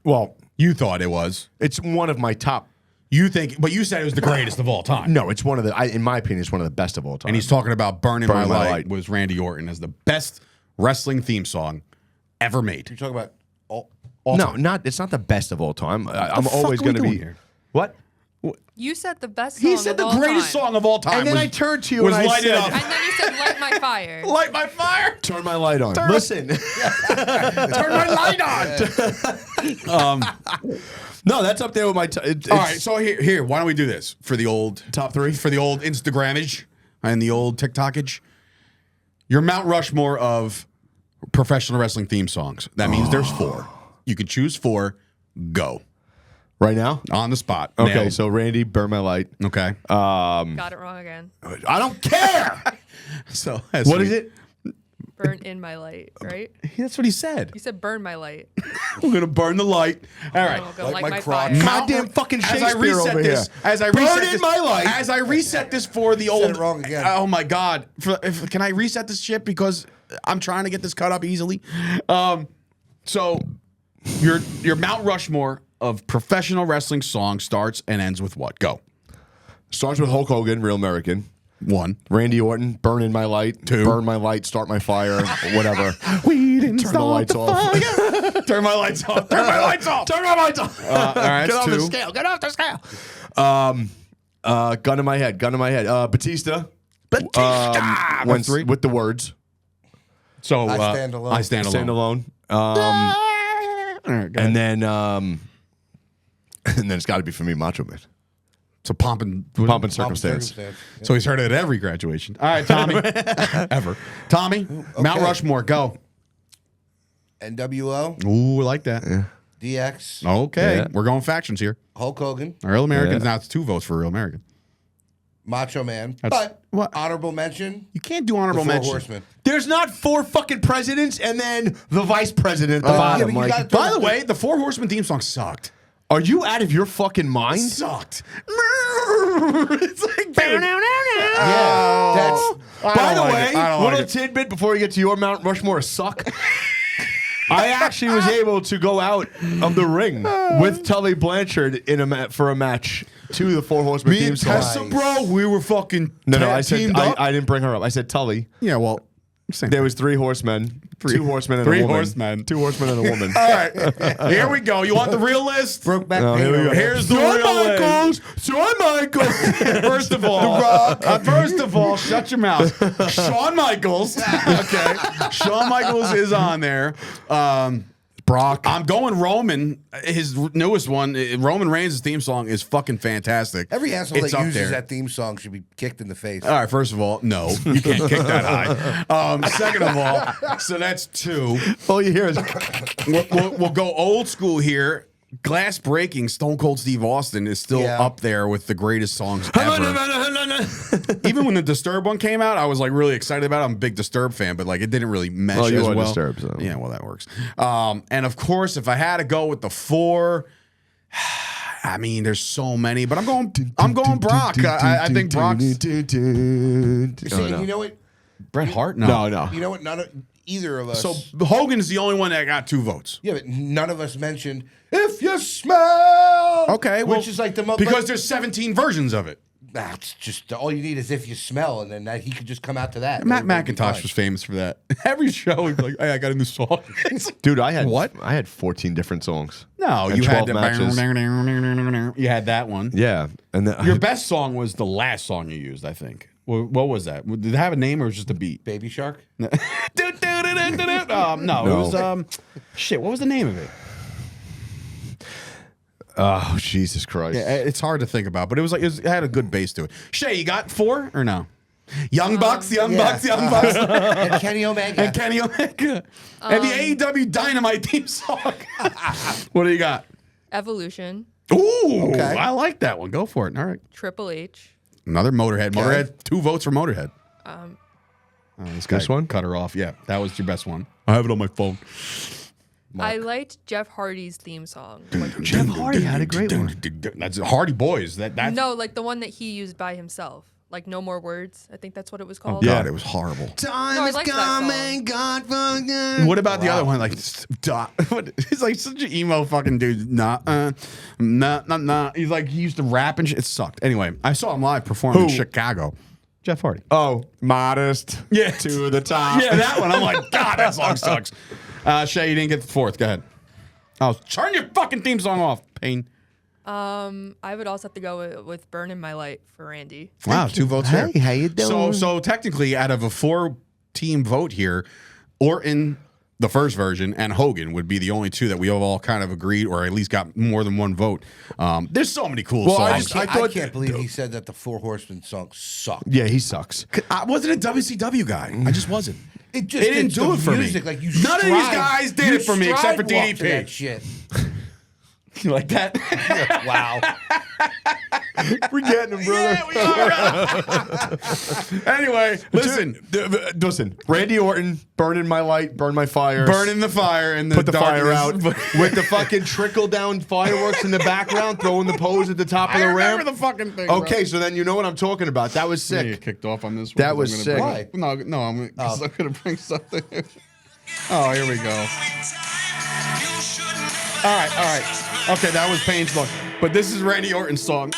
Well, You thought it was. it's one of my top. You think, but you said it was the greatest of all time. No, it's one of the. In my opinion, it's one of the best of all time. And he's talking about Burning My Burning My Light Light. was Randy Orton as the best wrestling theme song ever made. You're talking about all no, it's not the best of all time. I'm the fuck always are we going to doing be. here? What? You said the best song He said of the all greatest time. song of all time. And then was, I turned to you was and I Light It said- Up. And then you said light my fire. Light my fire. Turn my light on. Listen. Turn my light on. No, that's up there with my. All right, so here, why don't we do this for the old top 3, for the old Instagramage and the old TikTokage? Your Mount Rushmore of professional wrestling theme songs. That means there's 4. You can choose 4. Go Right now. on the spot. Okay, Nailed. so Randy, Burn My Light. Okay. Got it wrong again. I don't care. So What is it? Burn in my light, right? That's what he said. You said burn my light. We're gonna burn the light. All right. Oh, gonna Like light my my crotch. fire. Goddamn fucking As I Shakespeare reset over this, here. as I Burn reset in this, my light. as I reset this for the old. it wrong again. Oh my god! Can I reset this shit because I'm trying to get this cut up easily? So your Mount Rushmore of professional wrestling songs starts and ends with what? Go. Starts with Hulk Hogan, Real American. 1. Randy Orton, Burn in My Light. 2. Burn My Light, Start My Fire, whatever. We didn't Turn the lights off. Turn my lights off. Turn my lights off. Turn my lights off. All right, Get off the 2. scale. Get off the scale. Gun in my head. Batista. With the words. So I Stand Alone. I stand alone. Stand alone. All right, go ahead. And then it's got to be for me, Macho Man. So pomp and Circumstance. So he's heard it at every graduation. All right, Tommy. Ever. Tommy, Mount Rushmore, go. NWO, Ooh, I like that. DX, Okay, Yeah. we're going factions here. Hulk Hogan, Real Americans, Yeah. now it's 2 votes for Real American. Macho Man. That's- But what? honorable mention, You can't do the honorable Four mention. Horsemen. There's not 4 fucking presidents and then the vice president at the bottom. yeah, but you Like, gotta By the way, the 4 Horsemen theme song sucked. are you out of your fucking mind? Sucked. It's like, dude. Yeah, that's By the like way, it. I don't little like it. tidbit before you get to your Mount Rushmore suck. I actually was able to go out of the ring with Tully Blanchard for a match to the Four Horsemen Me theme and song. Tessa, bro, we were fucking I said teamed up. I didn't bring her up. I said Tully. Yeah, well, same There was 3 horsemen, 2 horsemen and 3 a woman. horsemen. 2 horsemen and a woman. All right, here we go. You want the real list? Brokeback here we Mountain. go. Here's the Shawn real Michaels. Shawn Michaels. First of all, shut your mouth. Shawn Michaels. Okay, Shawn Michaels is on there. Brock. I'm going Roman. His newest one, Roman Reigns' theme song is fucking fantastic. Every asshole It's that up uses there. that theme song should be kicked in the face. All right, first of all, no, you can't kick that high. Second of all, so that's 2. All you hear is We'll go old school here. Glass Breaking, Stone Cold Steve Austin is still Yeah. up there with the greatest songs ever. Even when the Disturbed one came out, I was like really excited about it. I'm a big Disturbed fan, but like it didn't really mesh Well, you as are well. Disturbed, so. Yeah, well that works. And of course, if I had to go with the 4, I mean, there's so many, but I'm going Brock. I think Brock's See, and you know what? Bret Hart. No, No. You know what? Either of us. So Hogan's the only one that got 2 votes. yeah, but none of us mentioned "If You Smell." Okay, well, which is like the most because there's 17 versions of it. that's just all you need is "If You Smell," and then he could just come out to that. Matt Everybody would be McIntosh fine. was famous for that. Every show, he'd be like, "Hey, I got a new song." It's like, Dude, I had What? I had 14 different songs. no, And you had 12 matches. you had that one. Yeah, and then Your best song was the last song you used, I think. What was that? Did it have a name or was it just a beat? Baby Shark. No, it was shit. What was the name of it? oh Jesus Christ! Yeah, it's hard to think about, but it had a good bass to it. Shay, you got 4 or no? Young Bucks, Young Bucks. And Kenny Omega. And Kenny Omega. And the AEW Dynamite theme song. What do you got? Evolution, Ooh, Okay. I like that one. Go for it. All right. Triple H, Another Motorhead. Motorhead, 2 votes for Motorhead. This This one? cut her off. Yeah, that was your best one. I have it on my phone. I liked Jeff Hardy's theme song. Jeff Hardy had a great one. That's Hardy Boys. That's No, like the one that he used by himself. Like No More Words. I think that's what it was called. God, it was horrible. No, I like that song. What about the other one? Like, he's like such an emo fucking dude. Nah. He's like, he used to rap and shit. It sucked. Anyway, I saw him live perform in Chicago. Jeff Hardy. Oh, modest. Yeah. To the top. Yeah, that one. I'm like, God, that song sucks. Shay, you didn't get the 4th. Go ahead. Oh, turn your fucking theme song off, Payne. I would also have to go with Burning My Light for Randy. Wow, 2 votes there. Hey, how you doing? So technically, out of a 4-team vote here, Orton, the first version, and Hogan would be the only 2 that we have all kind of agreed, or at least got more than 1 vote. There's so many cool songs. I can't believe he said that the Four Horsemen song sucked. Yeah, he sucks. I wasn't a WCW guy. I just wasn't. It just didn't do it for me. Like you None of these stride- guys did you it for me except for stride walk to DDP. that shit. You like that? Wow. We're getting him, brother. Yeah, we are. Anyway, Listen, Randy Orton, burning my light, burn my fire. burning the fire and Put the fire out darkness. with the fucking trickle down fireworks in the background, throwing the pose at the top of I the remember ramp. the fucking thing. Okay, so then you know what I'm talking about. That was Sick. sick. Kicked off on this one. That 'cause was I'm sick. gonna bring- No, I'm going to bring something. Oh, here we go. All right. Okay, that was Payne's song. But this is Randy Orton's song.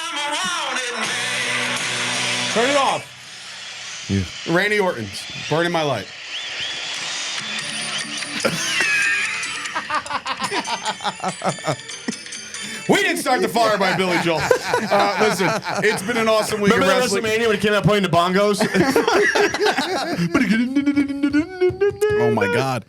Turn it off. Yeah. Randy Orton's Burning My Light. We didn't start the fire by Billy Joel. Listen, it's been an awesome week Remember of at wrestling. WrestleMania when he came out playing the bongos? Oh my God.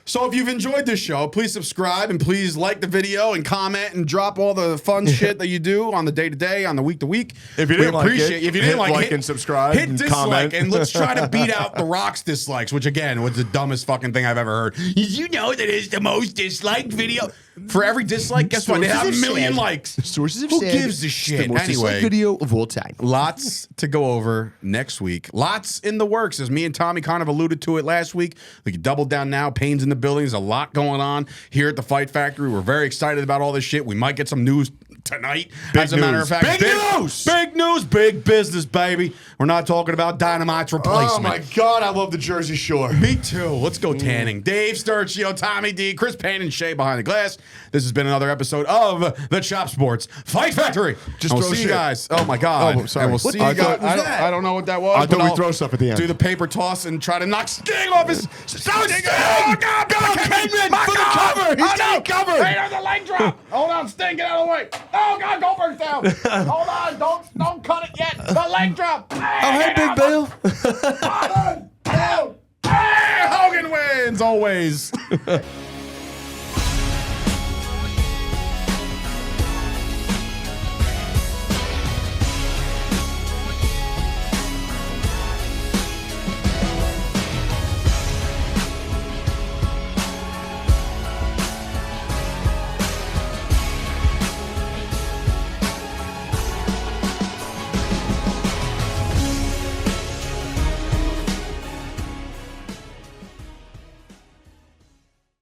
So if you've enjoyed this show, please subscribe and please like the video and comment and drop all the fun shit that you do on the day-to-day, on the week-to-week. If you We didn't like appreciate it, if you didn't hit like like and subscribe hit and dislike, comment. and let's try to beat out The Rock's dislikes, which again was the dumbest fucking thing I've ever heard. Did you know that it's the most disliked video? For every dislike, guess what? They have a million likes. Sources have Who said gives a it's shit? the most disliked Anyway. video of all time. Lots to go over next week. Lots in the works, as me and Tommy kind of alluded to it last week. We can double down now. Payne's in the building. There's a lot going on here at the Fight Factory. We're very excited about all this shit. We might get some news tonight. As a matter of fact, Big news! Big news, big business, baby. We're not talking about Dynamite's replacement. Oh my God, I love the Jersey Shore. Me too. Let's go tanning. Dave Sturcio, Tommy D, Chris Payne, and Shay behind the glass. This has been another episode of the Chop Sports Fight Factory. Just and we'll throw see you shit. guys. Oh my God. Oh, sorry. And we'll What see the you guys. fuck was that? I don't know what that was. I thought but we'd I'll throw stuff at the end. Do the paper toss and try to knock Sting off his. Sting! Oh, God, Bill Kidman for the cover. He's got it covered. Hey, there's a leg drop. Hold on, Sting, get out of the way. Oh God, Goldberg's down. Hold on, don't cut it yet. The leg drop. Hey, Big Bill. Hogan wins always.